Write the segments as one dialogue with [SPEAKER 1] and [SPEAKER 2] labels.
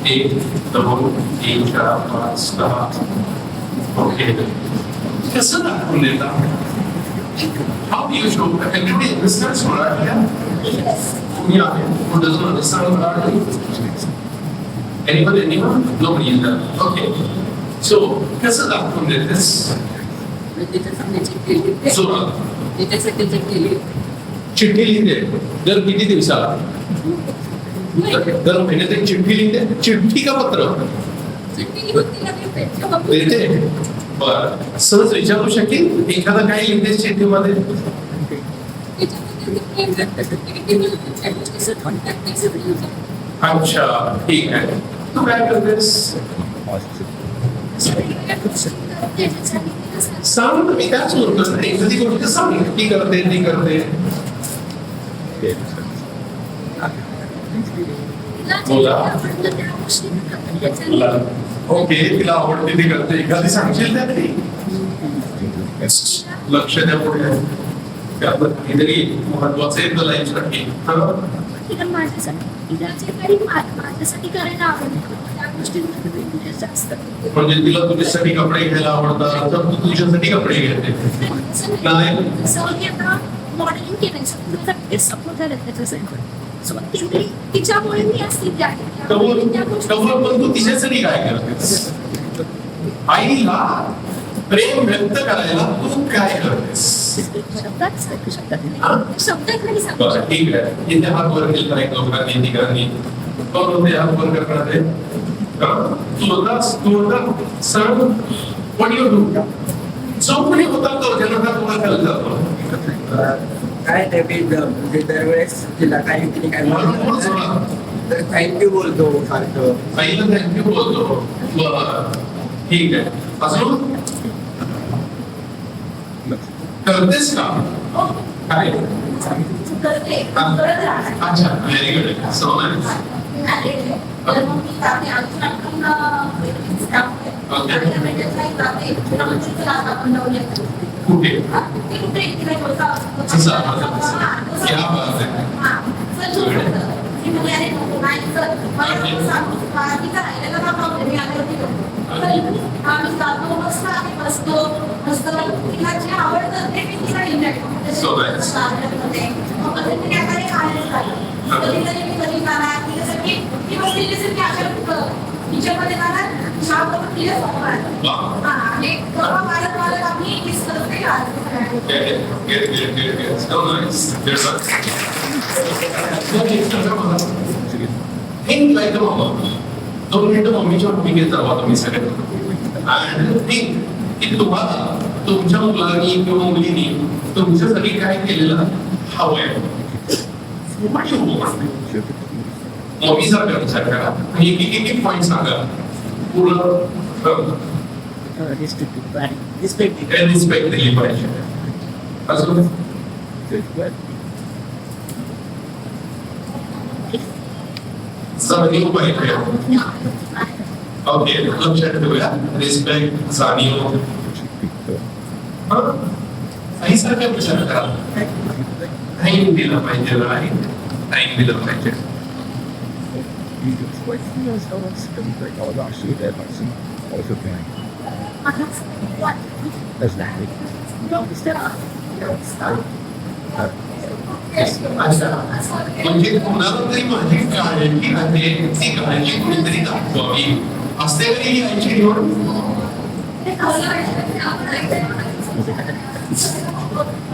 [SPEAKER 1] 1 2 3 4 5 6. Okay, कसं दाखवून देतात? How do you show? Everybody understands Marathi? Yeah. Who doesn't understand Marathi? Anyone? Nobody is there. Okay. So, कसं दाखवून देतेस? चिठ्ठी लिहिते. दर किती दिवसाला? दर महिन्यात एक चिठ्ठी लिहिते. चिठ्ठी का पत्र? देते. बरं, सहज विचारू शकेल एखादा काय लिहितेस चिठ्ठीमध्ये? अच्छा, ठीक आहे. तू काय करतेस? सांग, मी काय बोलतो ना, एखादी गोष्ट सांग, ती करते ती करते. बोला. ओके, तिला आवडते ती करते. एखादी सांगशील त्यातली? लक्ष द्या पुढे. त्याबद्दल काहीतरी महत्वाचं आहे तुला याच्यासाठी.
[SPEAKER 2] माझ्यासाठी करायला आवडतं त्या गोष्टी
[SPEAKER 1] म्हणजे तिला तुझ्यासाठी कपडे घ्यायला आवडतात तर तू तुझ्यासाठी कपडे घेते? नाही,
[SPEAKER 2] मॉडेलिंग केलं सपोर्ट झालं त्याच्यासाठी. तिच्यामुळे मी असते
[SPEAKER 1] पण तू तिच्यासाठी काय करतेस? आईला प्रेम व्यक्त करायला तू काय करतेस?
[SPEAKER 2] शब्दात
[SPEAKER 1] ठीक आहे. इथे हात वर केला एक लोकांनी ठिकाणी कोण होते हात वर करणारे? तुला सांग, व्हॉट यू डू? चौकडी होता तो ज्यांना तुम्हाला खाली जातो
[SPEAKER 3] काय ते म्हणजे दरवेळेस तिला काही तिने काय तर थँक्यू बोलतो सारखं.
[SPEAKER 1] आईला थँक्यू बोलतो. बरं, ठीक आहे. अजून करतेस का काय? अच्छा, व्हेरी गुड. So nice. कुठे? क्या बात आहे. So nice. Get. So nice. There's a think like a mama. 2 मिनिटं मम्मीच्या भूमिकेत राहा तुम्ही सगळे. आणि थिंक की तुम्हाला तुमच्या मुलांनी किंवा मुलींनी तुमच्यासाठी काय केलेलं हवंय. मम्मी सारखा विचार करा आणि एक पॉईंट सांगा. पूर्ण रिस्पेक्ट दिली पाहिजे. अजून जाणीव पाहिजे. ओके, लक्षात ठेवूया. रिस्पेक्ट, जाणीव. काही सारखा विचार करा. टाइम दिला पाहिजे. टाइम दिला पाहिजे. म्हणजे कुणाला तरी माझी काळजी आहे, ती काळजी कुणीतरी दाखवावी असते तरी यायची निवड.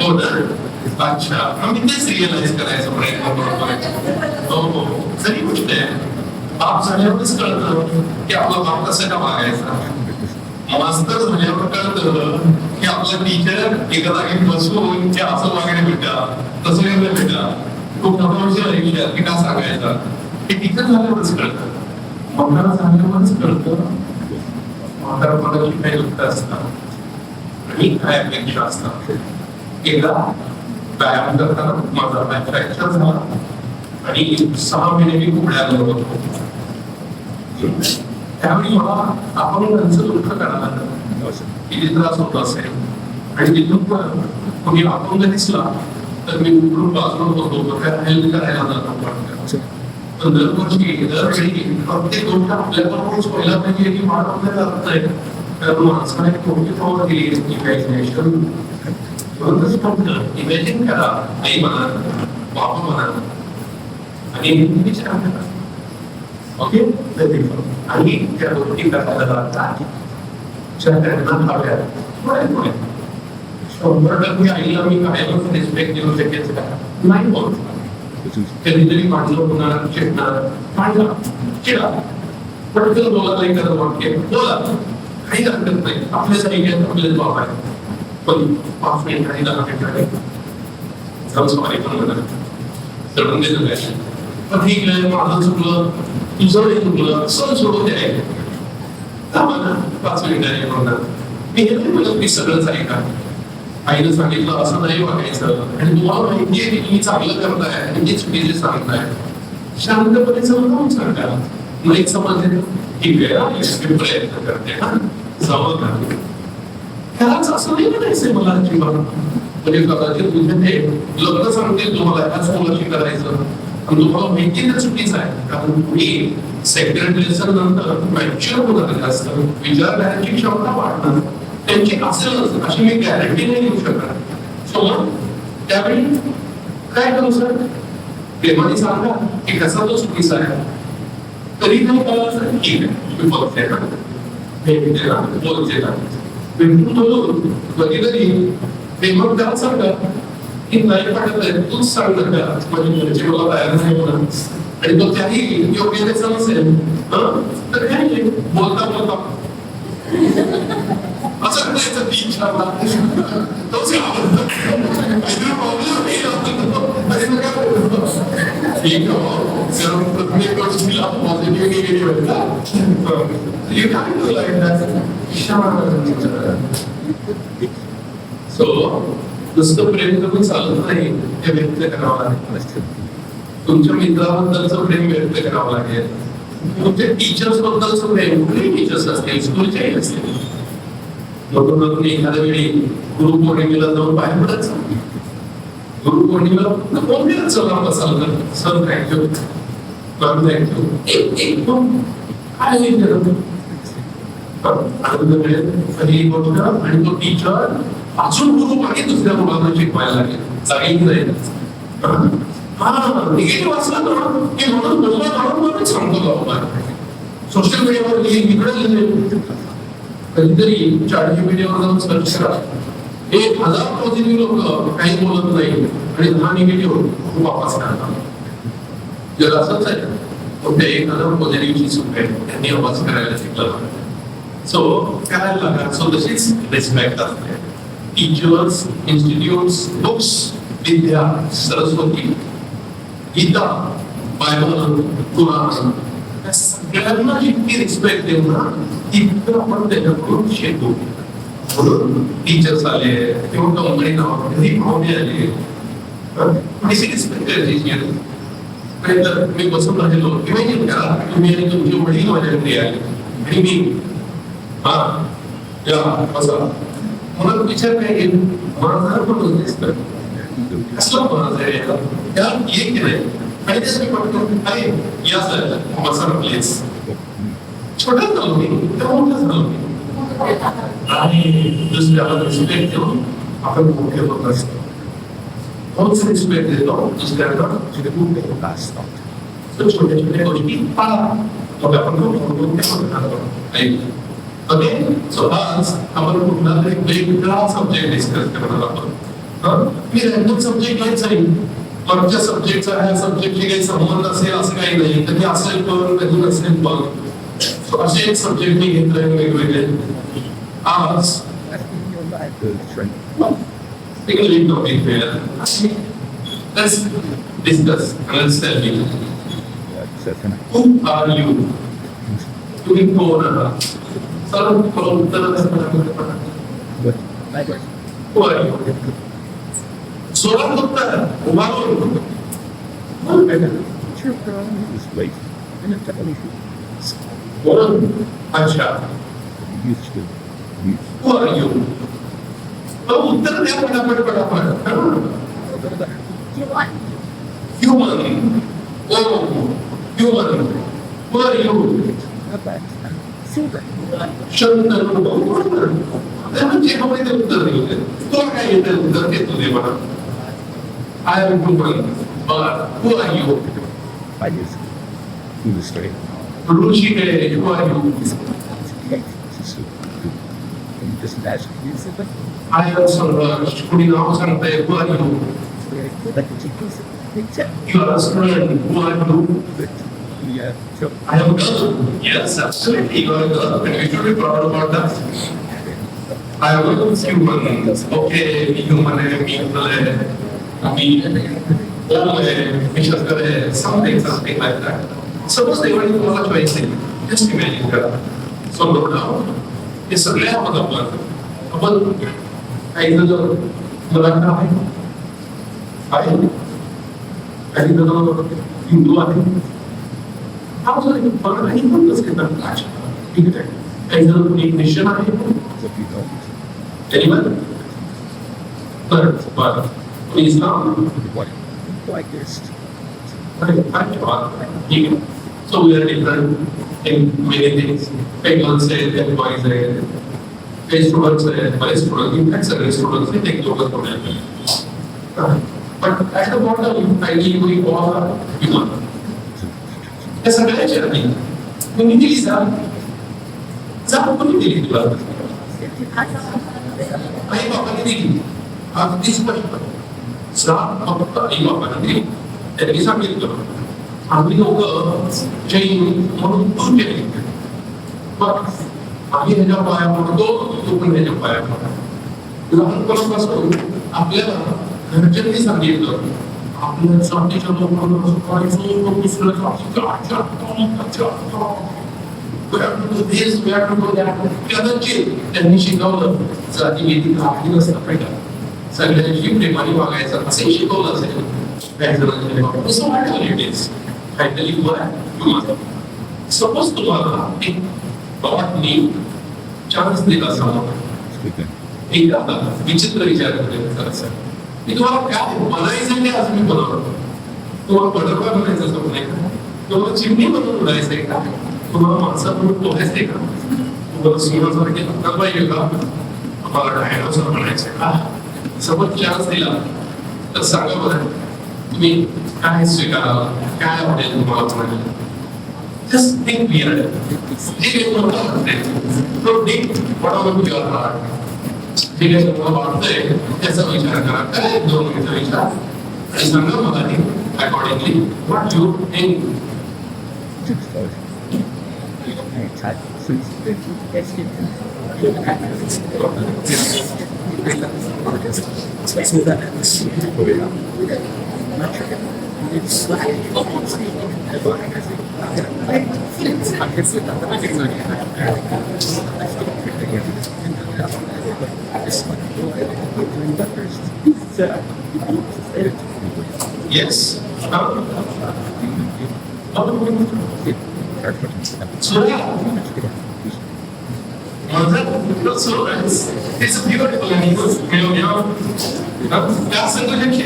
[SPEAKER 1] हो ना? अच्छा, आम्ही तेच रिअलाइज करायचा प्रयत्न करतोय. हो, खरी गोष्ट आहे. बाप झाल्यावरच कळतं की आपला बाप कसं का वागायचा. मास्तर झाल्यावर कळतं की आपला टीचर एका जागी बसून की असं वागणे बेटा तसं वेगळं बेटा खूप प्रभावशील आहे की का सांगायचा. हे टीचर झाल्यावरच कळतं. म्हातारा झाल्यावरच कळतं म्हातारपणाची काही दुःख असतात आणि काय अपेक्षा असतात. एकदा व्यायाम करताना माझा पाय फ्रॅक्चर झाला आणि 6 महिने मी कुबड्यावर होतो. त्यावेळी मला अपंगांचं दुःख करायला किती त्रास होत असेल. आणि तिथून कोणी अपंग दिसला तर मी उघडून बाजून होतो, त्याला हेल्प करायला जातो. पण दरवर्षी दरवेळी प्रत्येक गोष्ट आपल्याबरोबरच व्हायला पाहिजे की वाट आपल्याला अर्थ आहे. कारण माणसाने कोणती पावर दिली इमॅजिनेशन. इमॅजिन करा, आई म्हणा, बाबा म्हणा, आणि विचार करा. ओके, आणि त्या गोष्टी करायला लागतात त्यांना हव्या. 100% आईला मी कायमच रिस्पेक्ट देऊ शकेल का? नाही बोलू. कधीतरी माणसं होणार, चिडणार, मांडला चिडा, पटकन बोला नाही करत वाक्य बोला, काही हरकत नाही. आपल्याच ऐकण्यात आपल्याच बाब आहे. पण 5 मिनिट आणि 10 मिनिटांनी सॉरी पण म्हणा चढून देतो काय. पण ठीक आहे, माझं चुकलं, तुझं नाही चुकलं, सण सोडून द्याय मला 5 मिनिटांनी म्हणणार. मी हे नाही म्हणत मी सगळंच ऐका. आईनं सांगितलं असं नाही वागायचं, आणि तुम्हाला माहितीये की तुम्ही चांगलं करताय आणि जे चुकीचे सांगताय, शांतपणे समजावून सांगा. नाही समजले ठीक आहे, मी प्रयत्न करते ना समज. त्यालाच असं नाही म्हणायचंय मला अजिबात. म्हणजे कदाचित तुझे ते लग्न सांगतील तुम्हाला ह्याच मुलाशी करायचं, आणि तुम्हाला माहिती ते चुकीचं आहे. कारण तुम्ही सेक्रेट लेसन नंतर मॅच्युअर होणार जास्त, विचार करण्याची क्षमता वाढणार त्यांची असेलच अशी मी गॅरंटी नाही देऊ शकत. सो मग त्यावेळी काय करू सर, प्रेमाने सांगा की कसा तो चुकीचा आहे. तरी नाही कळलं ठीक आहे, मी बघते ना, भेटते ना, बोलते ना, भेटून बोलून कधीतरी प्रेमात त्याला सांगा की नाही पाठवत आहे, तूच सांग ना, माझी घरची मला तयार नाही होणार. आणि तो त्याही योग्य त्याचा नसेल तर काय नाही, बोलता बोलता असं करायचं 3-4 तोच आवडतं. ठीक आहे, प्रत्येक गोष्टीला पॉझिटिव्ह निगेटिव्ह आहे का? You can't do like that. So, नुसतं प्रेम करून चालत नाही, ते व्यक्त करावं लागेल. तुमच्या मित्राबद्दलचं प्रेम व्यक्त करावं लागेल. तुमच्या टीचर्स बद्दलचं प्रेम, कुठे टीचर्स असतील, स्कूलच्याही असतील. नवीन एखाद्या वेळी गुरुपौर्णिमेला जाऊन बाहेर पडत चाल. गुरुपौर्णिमेला कोण फिरत चला बसाल तर सर थँक्यू, मॅम थँक्यू, एक पण काय होईल आनंद मिळेल. आणि गोष्ट आणि तो टीचर अजून गुरु आणि दुसऱ्या मुलांना शिकवायला लागेल, जाईल जाईल. हा निगेटिव्ह असला ना की म्हणून म्हणून सांगतो बाबा सोशल मीडियावर इकडे कधीतरी चॅटजीपीटीवर जाऊन सर्च करा. 1000 पॉझिटिव्ह लोक काही बोलत नाही आणि 10 निगेटिव्ह वापस करतात. जर असंच आहे तर ते 1000 पॉझिटिव्हची चूक आहे, त्यांनी आवाज करायला शिकलं. सो करायला लागा. सो तशीच रिस्पेक्ट असते. टीचर्स, इन्स्टिट्यूट्स, बुक्स, विद्या, सरस्वती, गीता, बायबल, कुराण, सगळ्यांना जितकी रिस्पेक्ट देऊ ना तितकं आपण त्याच्याकडून शिकू. म्हणून टीचर्स आले किंवा कंपनी पाहुणे आले, मी बसून राहिलो इमॅजिन करा तुम्ही आणि तुमचे वडील माझ्याकडे आले आणि मी हा या बसा. मला विचार काय येईल, माझा पण कसला माझा या एक नाही. आणि तेच मी म्हणतो अरे या सर बसा प्लीज. छोटा झालो मी तर मोठा झालो मी, आणि दुसऱ्याला रिस्पेक्ट देऊन आपण मोठे होत असतो. तोच रिस्पेक्ट देतो दुसऱ्यांना खूप मोठा असतो. छोट्या छोट्या गोष्टी पाळा, मग आपण ओके. सो आज आपण कुठला तरी वेगळा सब्जेक्ट डिस्कस करणार आहोत. मी रॅन्डम सब्जेक्ट घेत जाईल, मागच्या सब्जेक्टचा ह्या सब्जेक्टशी काही संबंध असेल असं काही नाही. कधी असेल पण कधी नसेल पण. सो असे एक सब्जेक्ट मी घेत राहील वेगवेगळे. आज English topic here. Let's discuss and let's tell me. Who are you? तुम्ही कोण आहात? सर्व उत्तर Who are you? जोरात उत्तर, उभा करून. कोण? अच्छा. Who are you? उत्तर द्या पटापट. Human. Oh, human. Who are you? Shantanu. म्हणजे हवं ते उत्तर दिलं. तुला काय येतं उत्तर देतो दे मला. I am human. But who are you?
[SPEAKER 4] I just illustrate.
[SPEAKER 1] Rishikesh, who are you?
[SPEAKER 4] Just imagine music, but
[SPEAKER 1] I am Sarvaj. कुणी नाव सांगतंय, who are you?
[SPEAKER 4] like a picture.
[SPEAKER 1] You are a student, who are you?
[SPEAKER 4] Yeah, so
[SPEAKER 1] I am a girl. Yes, absolutely. You are a girl, and we should be proud about that. I am a human. Okay, me human आहे, मी girl आहे, मी old आहे, मी शंकर आहे, something like that. Suppose they were तुम्हाला choice आहे. Just imagine करा. So no doubt. हे सगळे आपण काही जण मराठा आहे, काही जण हिंदू आहे. हा फरक आहे पण कसं करतात ठीक आहे. काही जण एक निश्चय आहे
[SPEAKER 4] if you don't,
[SPEAKER 1] Anyone? But Islam,
[SPEAKER 4] like this.
[SPEAKER 1] so we are different in many things. Girls say that boys say, students say, boys students, in fact, students say take local students. But at the bottom, I need to go human. That's a very challenging. We need to listen. कोणी दिली तुला आई बाबांनी दिली अगदी स्पष्ट सात फक्त आई बाबांनी दिली त्यांनी सांगितलं आम्ही लोक जैन म्हणून तू केली पण आम्ही ह्याच्या पाया पडतो तू पण ह्याच्या पाया पड लहानपणापासून आपल्याला घरच्यांनी सांगितलं आपल्या जातीच्या लोकांना कदाचित त्यांनी शिकवलं जातीभेदी काही नसतं पाहिजे सगळ्यांशी प्रेमाने वागायचं असंही शिकवलं असेल सपोज तुम्हाला एक गॉडनी चान्स दिला समोर एकदा विचित्र विचार करायचा मी तुम्हाला काय बनायचं ते आज मी बनवलं तुम्हाला बटरफ्लाय बनायचं असं नाही का तुम्हाला चिमणी बनवून उडायचंय का तुम्हाला माणसं म्हणून पोहायचंय का तुम्हाला सिंहासारखे लग्न पाहिजे का तुम्हाला डायनोसॉर बनायचंय का सपोज चान्स दिला तर सांगा बरं तुम्ही काय स्वीकाराल काय आवडेल तुम्हाला म्हणायला Just think weird. Think it will not So think whatever your heart. ठीक आहे तुम्हाला वाटतंय त्याचा विचार करा काय दोन मिनिटं विचार आणि सांगा मला ते accordingly what you think Yes. Surya. Mother, so it's a beautiful animal. क्या संघर्ष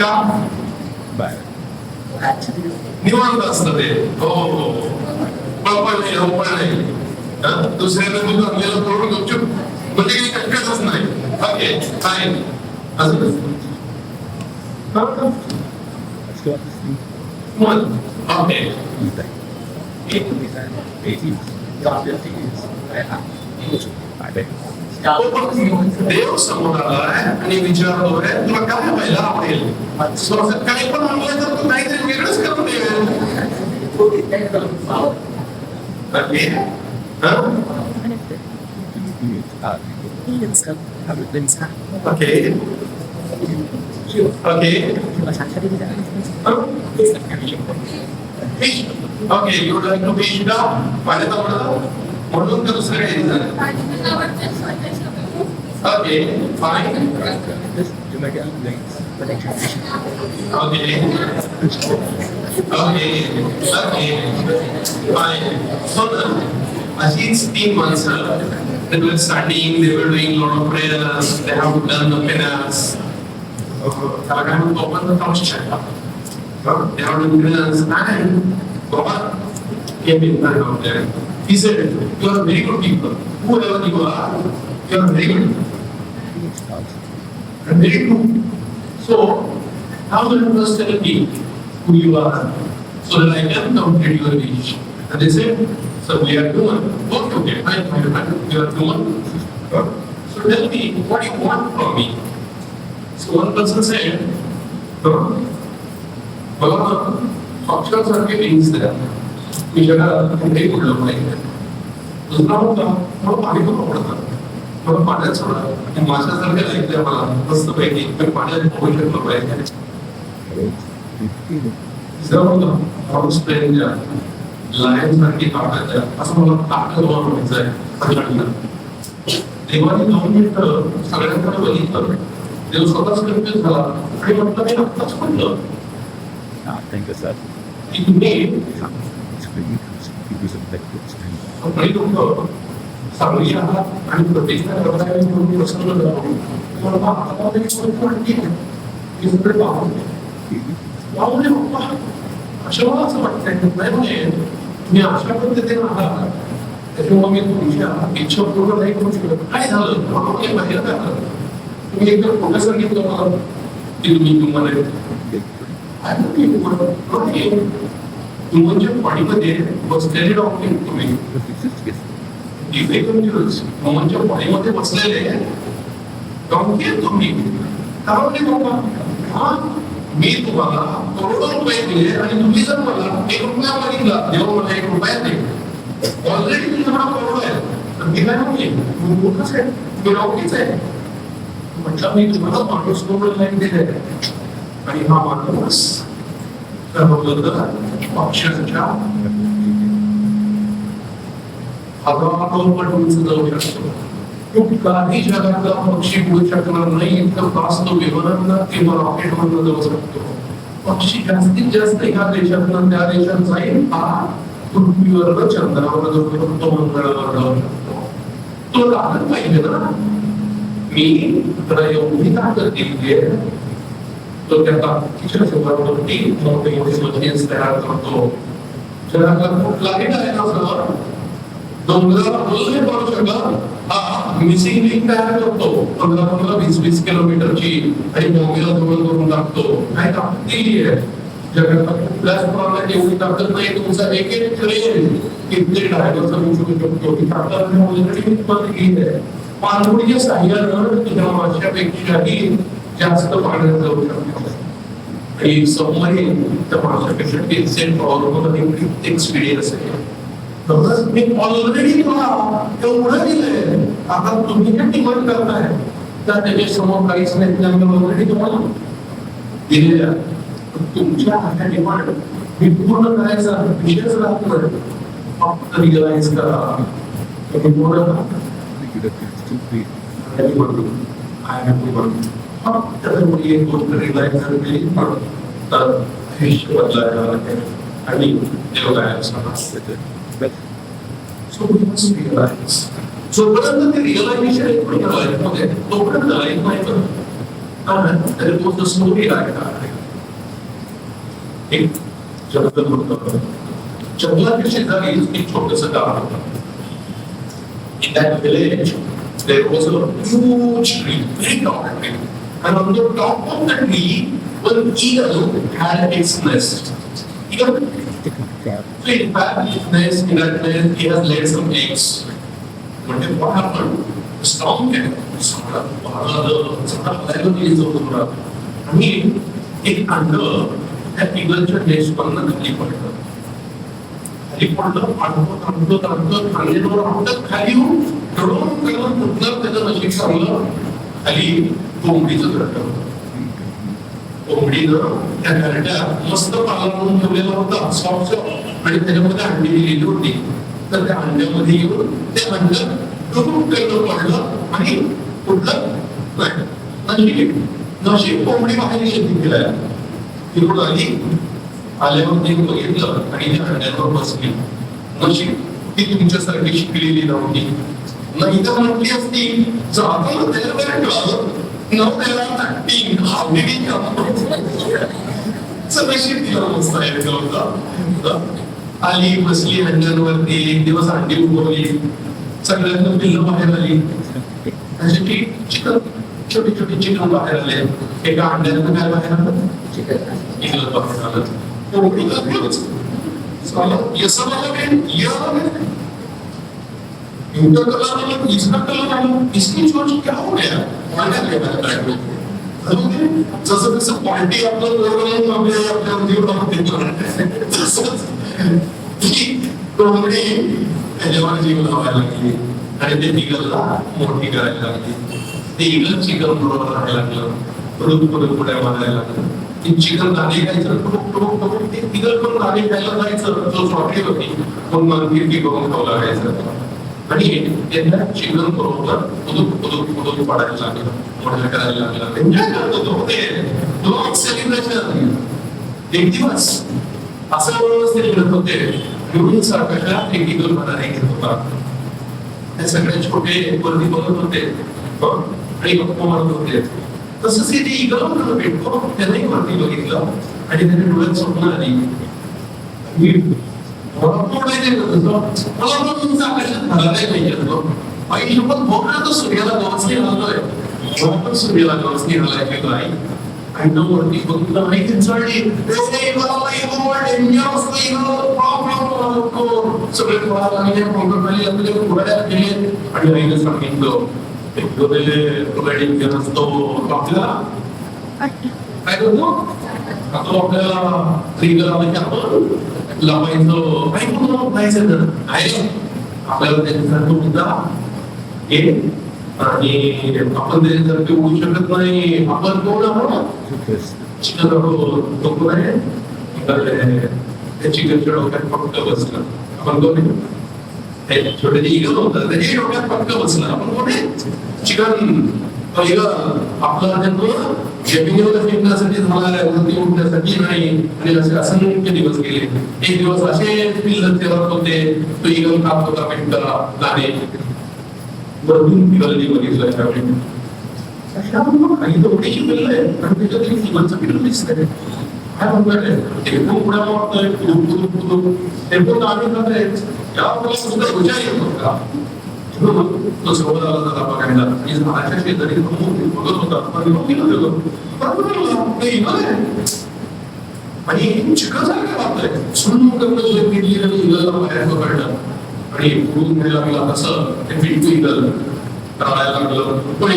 [SPEAKER 1] का निवांत असतं ते हो पळपळ नाही रोपळ नाही दुसऱ्याला तू आणलेलं करून गपचूप म्हणजे काही कटकटच नाही ओके फाईन अजून ओके देव समोर आलाय आणि विचारतोय तुला काय व्हायला आवडेल काही पण म्हणलं तर तू काहीतरी वेगळंच करून okay you like to fish का पाण्यात आवडतं म्हणून का दुसरं काही झालं Okay, fine. Okay. Fine. So these 3 months, they were studying, they were doing a lot of prayers, they have done the penance. Open the house check. He said, you are very good people. Whoever you are very good. And very true. So, now you must tell me who you are so that I can complete your wish. And they said, so we are human. Okay, fine. You are human. So tell me, what do you want from me? So one person said, सारखे beans द्या मी जगाला कुठेही बोललो नाही दुसरा होता मला पाणी खूप आवडतं मला पाण्यात सोडा आणि माझ्यासारख्या ऐकल्या मला मस्त पैकी मी पाण्यात पोहू शकलो पाहिजे तिसरा होता हॉर्स ट्रेन द्या लायन सारखी ताकद द्या असं मला ताकद व्हायचं आहे सगळ्यांना देवाने 2 मिनिटं सगळ्यांकडे बघितलं देव स्वतःच कन्फ्युज झाला आणि म्हटलं मी आत्ताच म्हणलं
[SPEAKER 4] Thank you, sir.
[SPEAKER 1] की तुम्ही
[SPEAKER 4] Because of that good time.
[SPEAKER 1] काही लोक चांगली आहात आणि प्रतिष्ठा करताना तुम्ही प्रसन्न राहून तुम्हाला आता तरी गोष्ट वाटते की सगळे पाहून बाप्पा असं मला असं वाटतंय नाही मी अशा पद्धतीने आहात त्याच्यामुळे मी तुमच्या इच्छा पूर्ण नाही करू शकत काय झालं बाहेर काय झालं तुम्ही एकदम खोटं सांगितलं मला की तुम्ही तुम्हाला तुमच्या पाणीमध्ये बसलेले डॉक्टर तुम्ही तुमच्या पाणीमध्ये बसलेले डॉक्टर तुम्ही बाबा मी तुम्हाला करोडो रुपये दिले आणि तुम्ही जर मला 1 रुपया मागितला जेव्हा मला 1 रुपया दे ऑलरेडी तुमच्याकडे करोड आहे तर मी काय म्हणते मूर्खच आहे मी डॉक्टरच आहे म्हटलं मी तुम्हाला माणूस करोड लाईन दिले आणि हा माणूस पक्षांच्या हजारो पट उंच जाऊ शकतो कुठलाही जगातला पक्षी उडू शकणार नाही इतकं फास्ट विमानांना किंवा रॉकेट मधून जाऊ शकतो पक्षी जास्तीत जास्त ह्या देशातून त्या देशात जाईल हा पृथ्वीवर चंद्रावर जाऊ शकतो मंगळावर जाऊ शकतो तो लागत पाहिजे ना मी तर एवढी ताकद दिली तो त्याचा तिच्या शरीरावरती मोठे मोठे मशीन्स तयार करतो जगातला कुठलाही डायनासॉर डोंगराला बोलणे करू शकत हा मिसिंग लिंक तयार करतो 15-20 किलोमीटरची आणि डोंगराला जवळ करून टाकतो काय ताकद दिली आहे जगातला कुठल्याच प्राण्यात एवढी ताकद नाही तुमचा एक ट्रेन किती डायनासॉर होऊ शकतो ही ताकद ऑलरेडी दिली आहे पाणबुडीच्या साह्यानं तुझ्या माशापेक्षाही जास्त पाण्यात जाऊ शकतो आणि सबमरीन त्या माशापेक्षा 10 पॉवरमध्ये एक्सपिरियन्स आहे मी ऑलरेडी तुम्हाला एवढं दिलंय आता तुम्ही जे डिमांड करताय तर त्याच्या समोर काहीच नाही त्यामुळे ऑलरेडी तुम्हाला दिलेल्या तुमच्या आता डिमांड मी पूर्ण करायचा विषयच राहत नाही फक्त रिअलाइज करा पूर्ण एक गोष्ट रिअलाइज झाली तर आयुष्य बदलायला आणि देव काय जोपर्यंत ते रिअलायझेशन येतो लाईफमध्ये तोपर्यंत लाईफ नाही करत स्टोरी आहे एक जंगल होतं जंगलाच्या शेजारी एक छोटस गाव होतं In that village, there was a huge tree, very tall tree. And on the top of the tree, an eagle had its nest. Eagle. So in fact, its nest, in that nest, he has laid some eggs. But then what happened? The storm came. आणि एक अंड त्या eagleच्या nest मधनं खाली पडलं. खाली पडलं, थांबत खाली येऊन त्याचं नशीब चांगलं खाली कोंबडीचं घरट होतं कोंबडीनं त्या घरट्यात मस्त पाला म्हणून ठेवलेला होता सॉफ्ट आणि त्याच्यामध्ये अंडी दिलेली होती तर त्या अंड्यामध्ये येऊन ते अंड पडलं आणि कुठलं नशीब कोंबडी बाहेर गेली तिला तिकडून आली आल्यावर ते बघितलं आणि त्या अंड्यावर बसली नशीब ती तुमच्यासारखी शिकलेली नव्हती नाही तर म्हटली असती जाताना त्याला सगळं शेतीला मस्त यायचं होतं. आली बसली अंड्यांवरती, एक दिवस अंडी उगवली, सगळ्यांना पिल्लं बाहेर आली, त्यासाठी चिकन, छोटी छोटी चिकन बाहेर आले. एका अंड्यानं काय बाहेर आलं? चिकन बाहेर आलं. एवढी गर्दीच. ये सब अलग है, ये अलग है. इनका कलर अलग, इसका कलर अलग, इसकी चोच क्या हो गया? वाढत गेला. जसं कसं क्वालिटी आपलं ओरडून आपल्या जीवनामध्ये तसंच ती कोंबडी त्याच्यावर जीव लावायला लागली आणि ते इगलला मोठी करायला लागली. ते इगल चिकन बरोबर राहायला लागलं, परत पुढे वाढायला लागलं. ते चिकन दाणे खायचं, ते इगल पण दाणे खायला जायचं. जो शॉर्टेज होती मग मनकिर्ती करून खाऊ लागायचं आणि त्यांना चिकन बरोबर पुदूक पाडायला लागलं, मोठ्या करायला लागलं. एन्जॉय करत होतो ते दोन सेलिब्रेशन. एक दिवस असं व्यवस्थित मिळत होते म्हणून सारख्या एक इगल बनाने घेत होता. ते सगळे छोटे वरती बघत होते आणि गप्पा मारत होते. तसंच ते इगल मला भेटतो, त्यालाही वरती बघितलं आणि त्याने डोळ्यात स्वप्न आली. मला पण तुमचा आकाशात घालायला पाहिजे. आई पण भोगला तर सूर्याला गवसणी घालतोय, मला पण सूर्याला गवसणी घालायची आई. आणि तो वरती बघितलं आणि ती चढली. सगळे पळायला लागले, खाली लागले, उड्या गेले आणि आईने सांगितलं आपल्याला काय करतो आपल्याला लपायचं काही पण लपायचं तर आहे आपल्याला त्याच्यासारखं मुद्दा आणि आपण त्याच्यासारखे उडू शकत नाही. आपण कोण आहोत? चिकन तो कोण आहे? त्या चिकनच्या डोक्यात फक्त बसलं. आपण कोण आहे? छोटे इगल होतं त्याच्या डोक्यात फक्त बसलं. आपण कोण आहे? चिकन. आपला जन्म जमिनीवर फिरण्यासाठी झाला, वरती उठण्यासाठी नाही. आणि असे असंख्य दिवस गेले. एक दिवस असे पिल्ल तेवत होते, तो इगल खात होता मिनिटाला दाणे. वरून इगलने बघितलं त्यावेळी आणि तो उडीची पिल्ल आहे आणि त्याच्यातली इगलचं पिल्ल दिसतंय. काय म्हणतोय ते खूप उड्या मारतोय, ते पण आम्ही करतोय. यावेळेला सुद्धा विचार येत होता. तो समुद्राला जाता बघायला आणि झाडाच्या शेजारी बघत होता आणि चिकन सारखं वाटतंय. सुंदर इगलला बाहेर पकडलं आणि पुढून घ्यायला लागला. तसं ते पिंटू इगल करायला लागलं. पण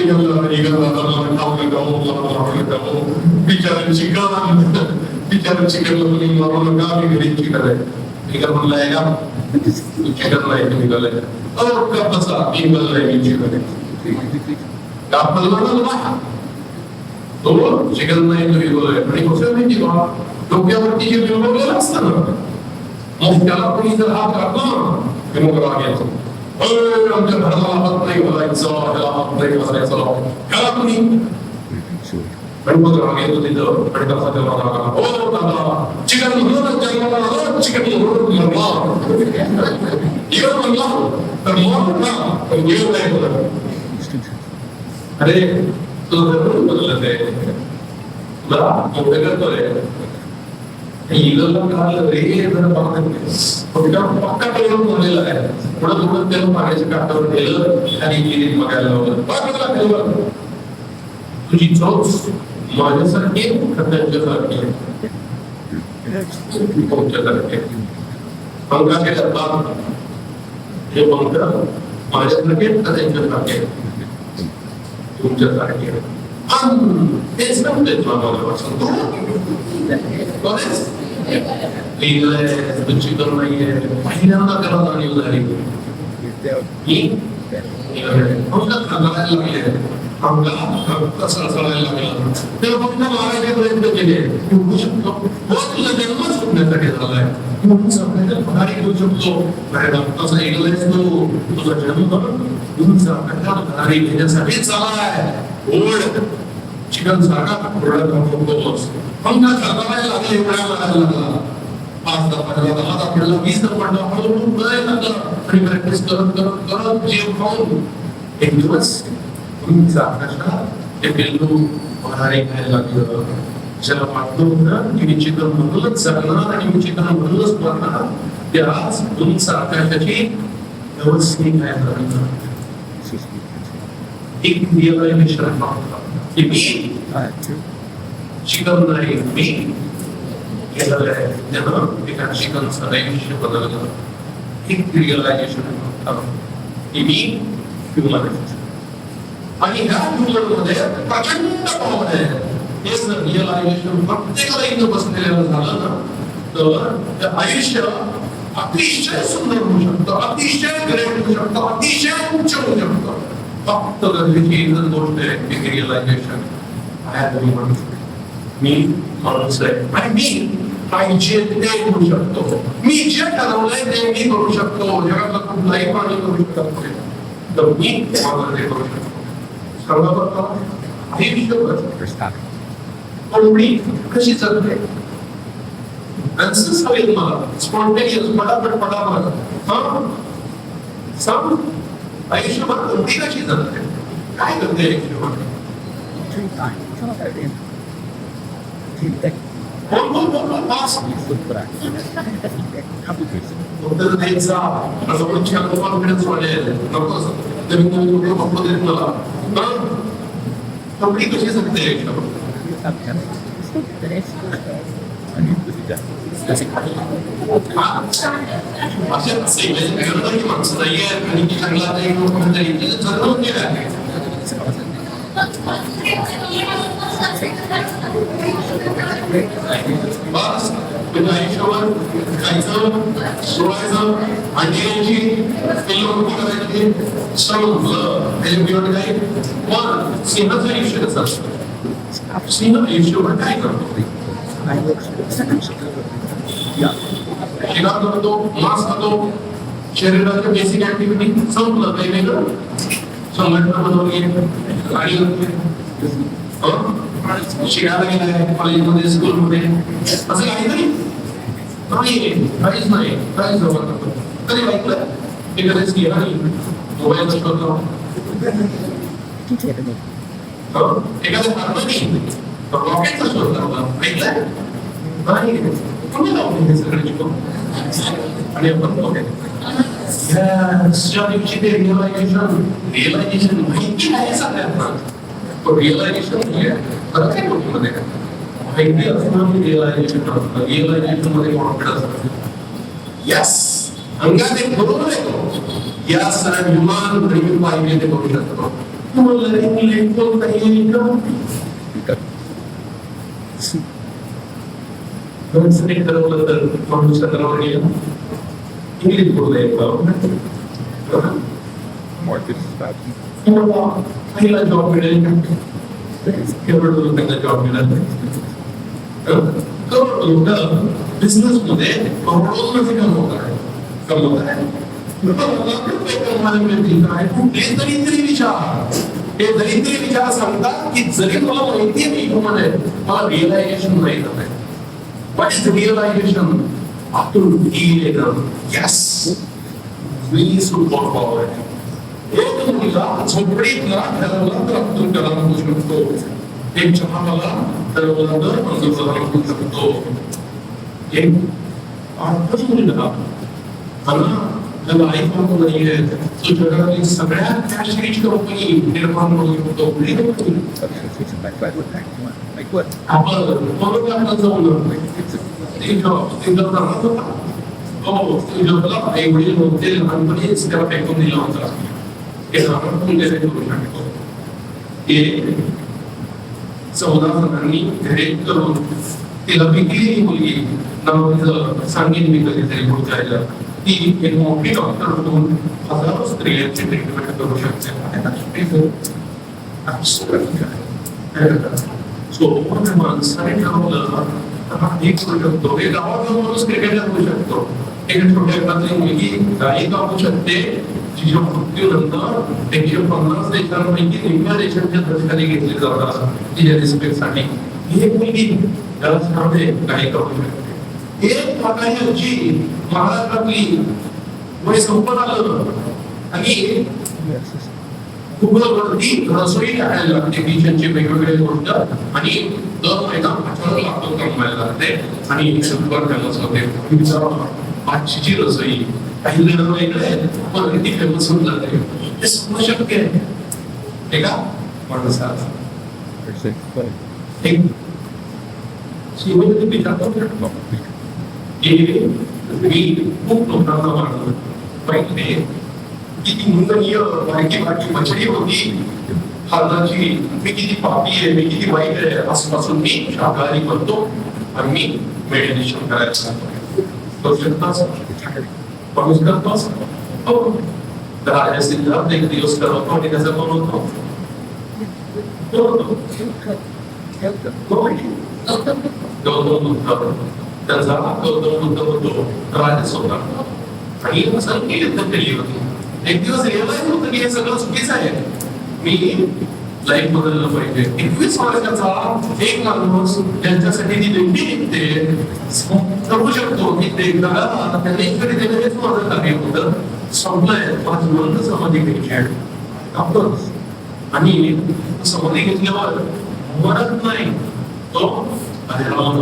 [SPEAKER 1] बिचारा चिकन मारून का मी घरी चिकन आहे. इगल म्हणलाय का तू चिकन नाही तू इगल आहे. तो चिकन नाही तो इगल आहे. आणि कसं माहिती का डोक्यावरती जे बिळवलेलं असतं ना, मग त्याला कोणी जर हात घातला ना मग राग येतो. आमच्या घराला हात नाही घालायचं, ह्याला हात नाही घालायचं, ह्याला कोणी आणि मग राग येतो तिथं. आणि कसा त्याला राग आला, हो दादा चिकन म्हणून जन्माला चिकन म्हणून मरला इगल म्हणला तर मग ना पण गेलो नाही बोलत. अरे तुझं धर्म बदलत आहे, तुला मोठे करतोय. इगलला कळालं रे जर पक्का प्रयोग झालेला आहे. पुढं थोडं त्याला पाण्याच्या काठावर गेलं आणि गिरीत बघायला लावलं. तुझी चोच माझ्यासारखी त्यांच्यासारखी तुमच्यासारखे पंखाचे डब्बा हे पंख माझ्यासारखे त्यांच्यासारखे तुमच्यासारखे. तेच नव्हते मला सांगतो चिकन नाहीये. पहिल्यांदा त्याला जाणीव झाली अंगात खालायला लागले, अंगात सळसळायला लागला. तेव्हा फक्त मारायचे प्रयत्न केले. उठू शकतो हो, तुझा जन्मच उठण्यासाठी झालाय म्हणून सगळ्याच्या पगारी घेऊ शकतो. नाही डॉक्टरचा ऐकलायस तू, तुझा जन्म म्हणून सगळ्याच्या पगारी घेण्यासाठीच झालाय. ओढ चिकन सारखा ओरडत राहतोस. अंगात खालायला लागले, एवढ्या मारायला लागला. 5 पडला, 10 पडला, 20 पडला, हळूहळू बघायला लागला. आणि प्रॅक्टिस करत करत करत जीव खाऊन एक दिवस आकाशात ते पिल्लू पहारे खायला लागलं. ज्याला वाटलं होतं की मी चिकन म्हणूनच जगणार आणि मी चिकन म्हणूनच मरणार, त्याच उंच आकाशाची व्यवस्थित काय करणार एक रिअलायझेशन की मी चिकन नाही, मी केलेलं आहे. त्यानं एका चिकनचं आयुष्य बदललं. एक रिअलायझेशन की मी ह्युमन आहे आणि ह्या ह्युमन मध्ये प्रचंड पॉवर आहे. हे जर रिअलायझेशन प्रत्येकाला इथं बसलेलं झालं ना, तर ते आयुष्य अतिशय सुंदर होऊ शकतं, अतिशय ग्रेट होऊ शकतं, अतिशय उच्च होऊ शकतं. फक्त गरजेची एकच गोष्ट आहे की रिअलायझेशन मी माणूस आहे आणि मी पाहिजे ते करू शकतो. मी जे ठरवलंय ते मी करू शकतो. जगातला कुठलाही प्राणी करू शकतो, तर मी माझं ते करू शकतो. सांगा बरं, आयुष्यभर कोंबडी कशी जगते? आन्सर्स हवेत मला, स्पॉन्टेनियस, पटापट. सांग, आयुष्यभर कोंबडी कशी जगते? काय करते आयुष्यभर? उत्तर द्यायचा असं पण छान कॉन्फिडन्स वाढेल. नको नवीन लोक फक्त देत मला. कोंबडी कशी जगते आयुष्यभर? माणसं नाही आहेत आणि ती चांगला बस तुम्ही आयुष्यावर खायचं, सोडायचं, अंडी घ्यायची, तेलवरती करायची, संपलं. त्याच्यामुळे काही पण सिंहाचं आयुष्य कसं असतं? सिंह आयुष्यावर काय करतो? शिकार करतो, मांस खातो, शरीराच्या बेसिक ऍक्टिव्हिटी संपलं. काही वेगळं संघटना बनवली, गाडी शिकायला गेलाय कॉलेजमध्ये, स्कूलमध्ये, असं काहीतरी नाही, काहीच नाही, काहीच जवळ. कधी ऐकलं एखाद्याच गेला नाही मोबाईलचा शोध लावून, एखाद्या हार्मनी रॉकेटचा शोध लावला, ऐकलंय नाही? कोणी लावून हे सगळे शिकवून आणि आपण ज्या दिवशी ते रिअलायझेशन माहिती आहे सगळ्यांना, रिअलायझेशन खरं काय गोष्टीमध्ये माहिती असणं रिअलायझेशन असतं. रिअलायझेशन मध्ये कॉन्फिडन्स असतं. यस, अंगात एक बरोबर आहे तो. यस, विमान प्रेमी पाहिजे ते करू शकतो. तुम्हाला इंग्लिश बोलता येईल का? माणसाने ठरवलं तर माणूस ठरवलं गेलं इंग्लिश बोलता येईल का? पहिला जॉब मिळेल, केवळ पहिला जॉब मिळाला. बिझनेस मध्ये करोडोंमध्ये कमवत आहे. हे दरिद्री विचार सांगतात की जरी मला माहिती आहे मी ह्युमन आहे, मला रिअलायझेशन नाही झालंय. What is the realization? आतून फील येतं, यस मी सुपर पॉवर आहे. एक मुलगा झोपडीतला ठरवला तर अब्दुल कलाम होऊ शकतो. एक चहावाला ठरवला तर पंतप्रधान होऊ शकतो. एक आठच मुलगा ज्याला आयफोन नाहीये, तो जगातील सगळ्यात कॅश रिच कंपनी निर्माण करू शकतो. आपण जाऊन आई वडील होते लहानपणीच त्याला फेकून दिला होता. हे आपण करू शकतो. हे 14 जणांनी रेट करून तिला विकली मुलगी नाव सांगेन मी कधीतरी पुढच्या ह्याला. ती एक मोठी डॉक्टर होऊन हजारो स्त्रियांची ट्रीटमेंट करू शकते. सो माणसाने ठरवलं एक करू शकतो. एक गावाचा माणूस क्रिकेटला करू शकतो. एक छोट्या घरातली मुलगी गायिका होऊ शकते, जिच्या मृत्यूनंतर 150 देशांपैकी निम्म्या देशांच्या दर्शनाने घेतली जातात तिच्या रिस्पेक्टसाठी. ही एक मुलगी त्याला सांगते गायिका होऊ शकते. एक प्रकारची महाराष्ट्रातली वय संपत आलं आणि गुगलवरती रसोई टाकायला लागते, किचनची वेगवेगळे गोष्ट आणि दर महिना आठवडा लागतो कमवायला ते आणि शंभर फेमस होते विचारा आजची रसोई काही जण वेगळे पण किती फेमस होऊन जाते हे समजू शक्य आहे हे का माणसाचा एक श्रीमंत विचारतो मी खूप लोकांना मानतो पहिले किती निंदनीय बारकी मछली होती हाताची मी किती पापी आहे मी किती वाईट आहे आजपासून मी शाकाहारी करतो आणि मी मेडिटेशन करायला सांगतो करू शकताच माणूस करतोच हो राजा सिद्धार्थ एक दिवस करतो आणि त्याचा कोण होतो गौतम बुद्ध त्यांचा गौतम बुद्ध होतो राजस होता आणि सारखी युद्ध केली होती एक दिवस रिअलाइज होतं की हे सगळं चुकीचं आहे मी लाईफ बदललं पाहिजे 21 वर्षाचा एक माणूस ज्यांच्यासाठी ती दिंडी निघते करू शकतो की ते एकदा त्यांनी हेच माझं कार्य होतं संपलंय माझं मन समाधी घेतली आपण आणि समाधी घेतल्यावर मरत नाही तो अजरामर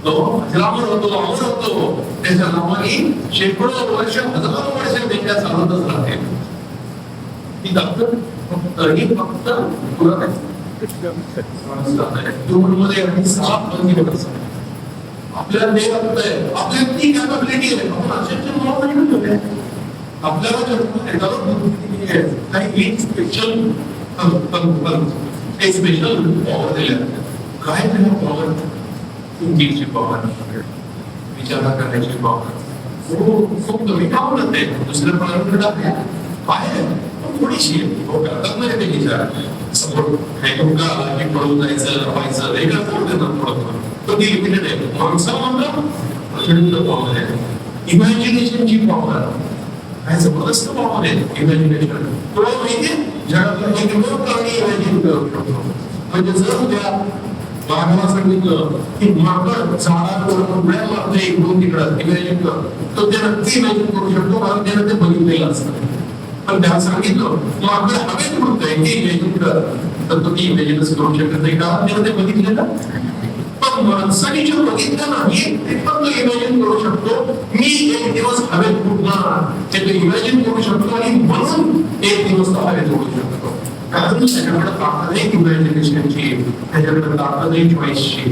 [SPEAKER 1] होतो अमर होतो त्याच्या नावाने शेकडो वर्ष हजारो वर्ष त्यांच्या चालतच राहते ती डॉक्टर फक्त आपल्याला ते लागतंय आपल्याला ती कॅपॅबिलिटी आहे आपण आपल्याला काही स्पेशल स्पेशल पॉवर दिल्या काय दिलं पॉवर थिंकिंगची पॉवर विचार करण्याची पॉवर खूप कमी पॉवर ते दुसऱ्या पॉवर आहे थोडीशी करतात नाही ते विचार सपोर्ट का की पळून जायचं रपायचं वेगळं थोडं तो ती लिमिटेड आहे माणसाला प्रचंड पॉवर आहे इमॅजिनेशनची पॉवर काय जबरदस्त पॉवर आहे इमॅजिनेशन तुला माहितीये जगातला एकमेव प्राणी इमॅजिन करू शकतो म्हणजे जर उद्या मागला सांगितलं की माकड झाडावर उड्या मारते इकडून तिकडं इमॅजिन कर तो ते नक्की इमॅजिन करू शकतो कारण त्यानं ते बघितलेलं असतं पण त्याला सांगितलं माकड हवेत उडतंय ते इमॅजिन कर तर तो ती इमॅजिनच करू शकत नाही कारण त्यानं ते बघितलेलं पण माणसाने जे बघितलं नाही ते पण तो इमॅजिन करू शकतो मी एक दिवस हवेत उडणार ते तो इमॅजिन करू शकतो आणि म्हणून एक दिवस तो हवेत उडू शकतो कारण त्याच्याकडे ताकद आहे इमॅजिनेशनची त्याच्याकडे ताकद आहे चॉईसची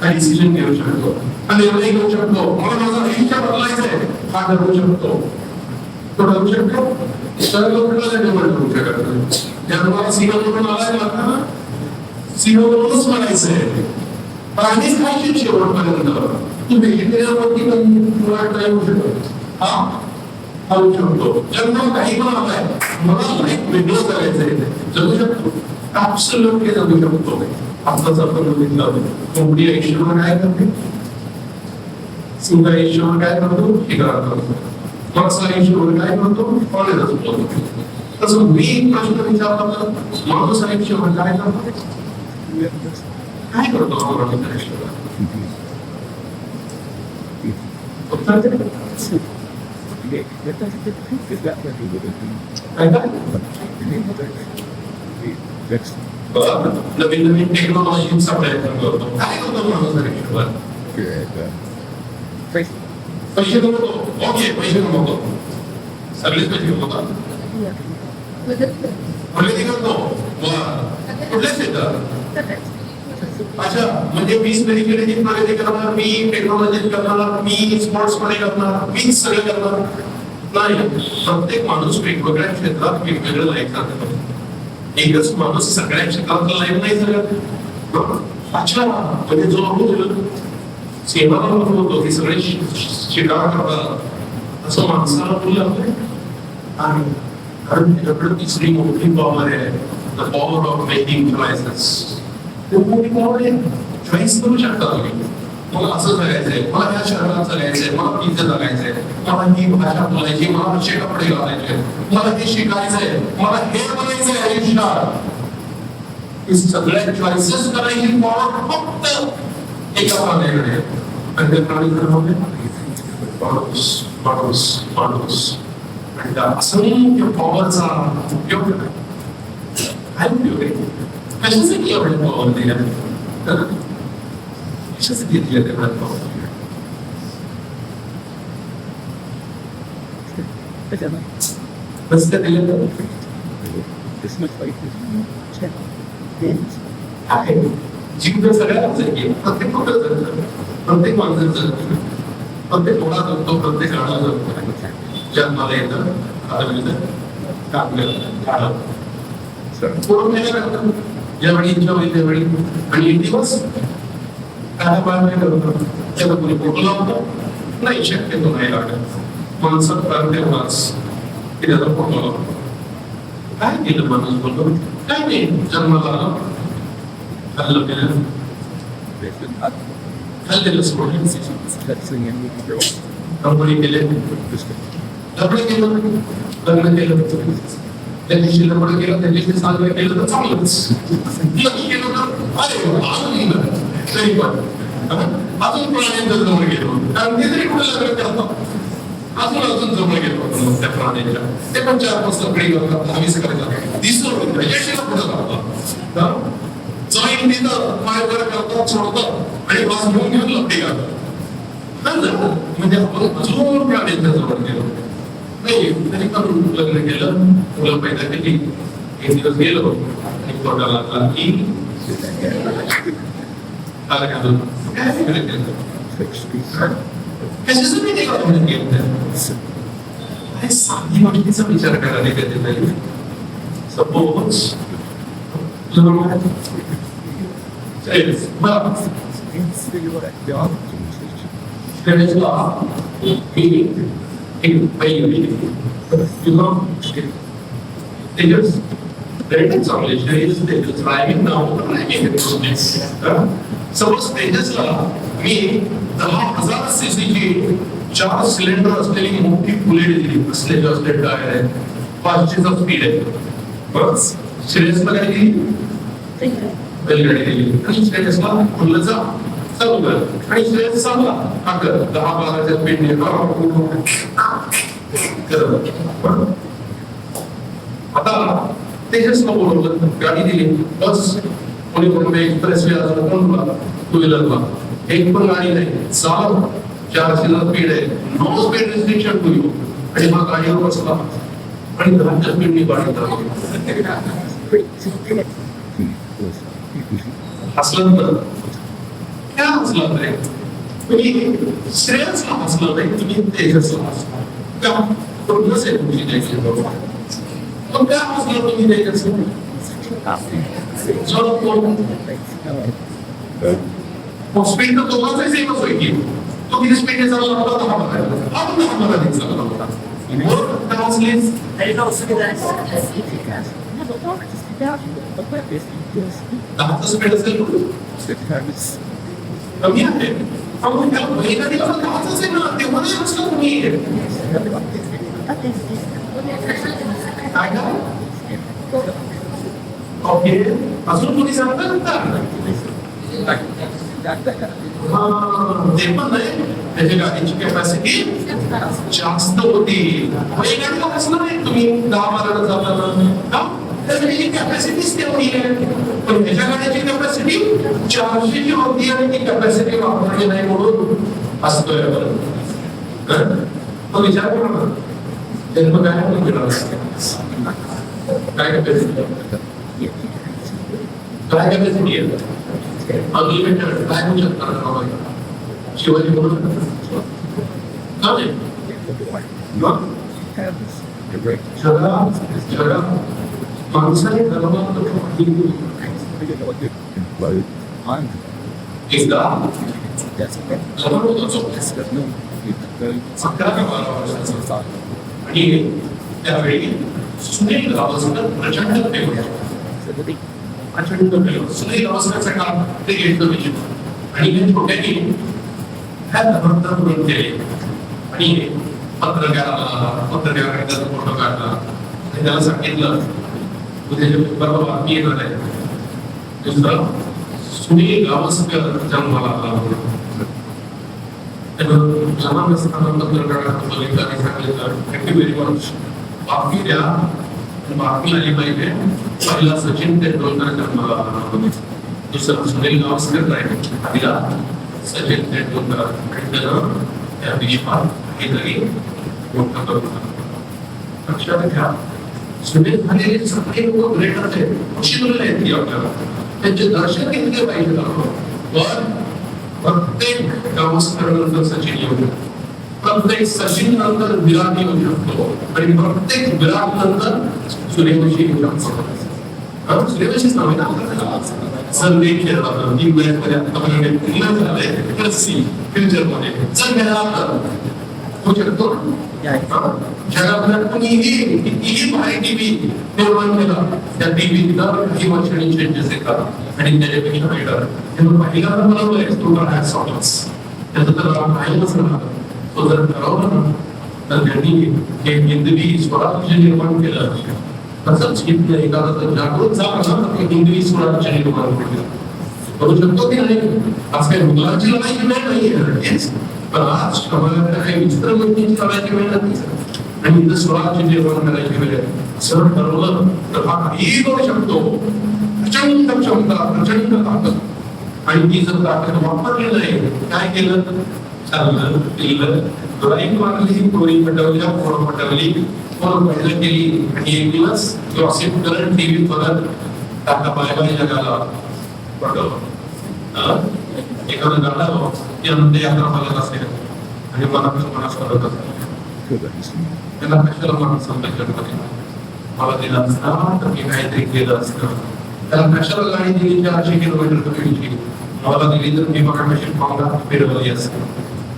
[SPEAKER 1] हा डिसिजन घेऊ शकतो हा निर्णय घेऊ शकतो मला माझं आयुष्य बदलायचंय हा ठरवू शकतो तो ठरवू शकतो सर्व कुठला करू शकत जन्माला सिंहावरून आलाय ना सिंहावरूनच म्हणायचंय प्राणीच खायचे शेवटपर्यंत तू व्हेजिटेरियन वरती पण ट्राय होऊ शकतो हा होऊ शकतो जन्म काही पण आलाय मला लाईफ वेगळं करायचंय जगू शकतो ऍब्सोल्युटली जगू शकतो आताच आपण बघितलं कोंबडी आयुष्यावर काय करते सिंह आयुष्यावर काय करतो शिकार करतो माणसा आयुष्यावर काय करतो कॉलेज असतो तसं मी प्रश्न विचारला तर माणूस आयुष्यावर काय करतो काय करतो माणूस आयुष्यावर नवीन नवीन टेक्नॉलॉजीचा प्रयत्न करतो काय करतो माणूस आयुष्यावर पैसे कमवतो ओके पैसे कमवतो सगळेच पैसे कमवतात प्रगती करतो कुठल्याच येतात अच्छा म्हणजे मी स्पिरिच्युअलिटीत प्रगती करणार मी टेक्नॉलॉजीत करणार मी स्पोर्ट्स मध्ये करणार मीच सगळं करणार नाही प्रत्येक माणूस वेगवेगळ्या क्षेत्रात वेगवेगळं लाईफ जगतो एकच माणूस सगळ्या क्षेत्रातलं लाईफ नाही जगत अच्छा म्हणजे जो आपण सेवाला होतो की सगळे शिकार करतात असं माणसाला बोललं आणि कारण त्याच्याकडे तिसरी मोठी पॉवर आहे the power of making choices मोठी पॉवर आहे चॉईस करू शकता तुम्ही मला असं जगायचंय मला ह्या शहरात जगायचंय मला तिथे जगायचंय मला ही भाषा बोलायची मला असे कपडे घालायचे मला हे शिकायचंय मला हे बनायचंय आयुष्यात सगळ्या चॉईसेस करायची पॉवर फक्त एका प्राण्याकडे आणि त्या प्राणीकडे माणूस माणूस माणूस आणि त्या असंख्य पॉवरचा उपयोग काय उपयोग आहे कशासाठी एवढे पॉवर दिल्या कशासाठी घेतली ते प्लॅटफॉर्म? कसं काय दिलं तर?
[SPEAKER 4] This much fight is check.
[SPEAKER 1] आहे. जीव तर सगळ्यांनाच आहे की प्रत्येक कुठं जगतं, प्रत्येक माणसाचं जगतं, प्रत्येक कोणा जगतो, प्रत्येक काळा जगतो. जन्माला येतं, आलं काम करतं, पूर्ण करतं. ज्यावेळी इच्छा होईल त्यावेळी आणि एक दिवस काय पाय करतो त्याला कोणी पोटला होतं नाही, शक्यतो नाही लागत. माणसात प्राण तेव्हाच की त्याचा पोटला होतो. काय केलं माणूस बोलतो? काय नाही, जन्माला आलं, खाल्लं केलं, खाल्लेलं सोडलं, कंपनी केले, लग्न केलं, लग्न केलं, त्या दिवशी लग्न केलं, त्या दिवशी साजरं केलं तर चांगलंच. लग्न केलं तर अरे अजून गेलं तरी पण अजून प्राण्यांचं जवळ गेलो, कारण ते तरी कुठे लग्न करतात, अजून जवळ गेलो त्या प्राण्यांच्या. ते पण 4 वाजता कडे करतात, 20 करायचं दिसून यशाला पुढे जातात. जमीन तिथं पाय वर करतात, सोडतात आणि वास घेऊन लपटी घालतात. म्हणजे आपण अजून प्राण्यांच्या जवळ गेलो नाही. तरी पण लग्न केलं, मुलं पैदा केली, एक दिवस गेलो आणि पोटाला लागला की कशासाठी ते लग्न केलं? साधी गोष्टीचा विचार करायला कधी नाही. सपोज सपोज तेजसला मी 10,000 सीसीची 4 सिलेंडर असलेली मोठी बुलेट दिली, असलेली असलेट टायर आहे, 500चा स्पीड आहे. बस श्रेयसला काय दिली? बैलगाडी दिली आणि श्रेयसला म्हणलं जा चालू कर आणि श्रेयस चालला आकर 10-12च्या स्पीडने आता तेजसला बोलवलं, गाडी दिली, बस पुणे मुंबई एक्सप्रेस वे अजून कोण टू व्हीलरला एक पण गाडी नाही, चालव 400चा स्पीड आहे, no speed restriction to you. आणि हा गाडीवर बसला आणि 10च्या स्पीडने गाडी चालवली. हसलं तर काय हसलं रे? तुम्ही श्रेयसला हसलं नाही, तुम्ही तेजसला हसला का? कोणतंच आहे तुमची त्याची बरोबर पण काय हसलं तुम्ही तेजसला? स्पीड तर दोघांचा सेमच होईल की तो किती स्पीडने चालला होता, 10 मारायला आपण 10 मारायला चालला होता. स्पीड असेल कमी आहे, आपण त्याला महिना दिला तर 10च आहे ना, तेव्हा नाही हसला तुम्ही. काय का ओके अजून कोणी सांगतात ते पण नाही, त्याच्या गाडीची कॅपॅसिटी जास्त होती. गाडीला कसलं नाही तुम्ही 10 मारायला जाताना त्याची कॅपॅसिटीच तेवढी आहे, पण ह्याच्या गाडीची कॅपॅसिटी 400ची होती आणि ती कॅपॅसिटी वापरली नाही म्हणून असतोय. तो विचार करू ना, जन्म काय काय कॅपॅसिटी काय कॅपॅसिटी आहे? अनलिमिटेड काय होऊ शकणार? शिवाजी म्हणून माणसाने एकदा 11-12 वर्षाचा आणि त्यावेळी सुनील गावस्कर प्रचंड फेमस सुनील गावस्करचं काम ते घेतलं आणि हे छोट्याने ह्या धर्मांतर केले आणि पत्रकाराने त्याचा फोटो काढला आणि त्याला सांगितलं तुझ्या पेपरवर बातमी येणार आहे. दुसरं सुनील गावस्कर जन्माला आला. लहान असताना पत्रकाराने सांगितलं थँक्यू व्हेरी मच, बातमी द्या, बातमी आली पाहिजे. पहिला सचिन तेंडुलकर जन्माला आला. दुसरं सुनील गावस्कर राहील तिला सचिन तेंडुलकर आणि त्यानं त्या विश्वात काहीतरी मोठं करून लक्षात घ्या. सुनील झालेले सगळे लोक ग्रेटर आहेत, अशी मुलं आहेत की आपल्याला त्यांचे दर्शन घेतले पाहिजे आपण. पण प्रत्येक गावस्कर नंतर सचिन येऊ शकतो, प्रत्येक सचिन नंतर विराट येऊ शकतो आणि प्रत्येक विराट नंतर सूर्यवंशी येऊ शकतो. सूर्यवंशीच नाव आहे ना सर्वे खेळला तर 3 मॅचमध्ये आतापर्यंत क्लिअर झालंय. फ्युचरमध्ये जर खेळला होऊ शकतो. जगातल्या कुणीही कितीही भारी टीव्ही निर्माण केला, त्या टीव्हीला काही वर्षांनी चेंजेस येतात आणि त्याच्यापेक्षा बेटर त्यानं पहिला तर बनवलंय टोटल हॅट्स ऑफ त्याचं तर काहीच राहणार. तो जर ठरवलं ना तर त्यांनी हे हिंदवी स्वराज्य निर्माण केलं. तसंच एखादं जागृत झालं ना तर हिंदवी स्वराज्य निर्माण केलं. करू शकतो की नाही? आज काही मुलांची लढाई नाहीये, पण आज समाजाला काही विचित्र गोष्टींची लढायची वेळ नाही आणि इथं स्वराज्य निर्माण करायची वेळ आहे. असं ठरवलं तर हा काहीही करू शकतो. प्रचंड क्षमता, प्रचंड ताकद. आणि ती जर ताकद वापरली नाही, काय केलं? चाललं केलं, ड्राईव्ह मारली, चोरी पटवल्या, फोन पटवली, फोन पहिलं केली आणि एक दिवस गॉसिप करत टीव्ही बघत टाका बाय बाय जगाला पटवलं. एखादं गाणं त्यानंतर यात्रा मला असेल आणि मनात करत असेल त्याला कशाला मला समजायचं मला दिलं असतं तर मी काहीतरी केलं असतं. त्याला कशाला गाडी दिली 400 किलोमीटर तुम्ही मला दिली तर मी बघा कशी पावला फिरवली असते.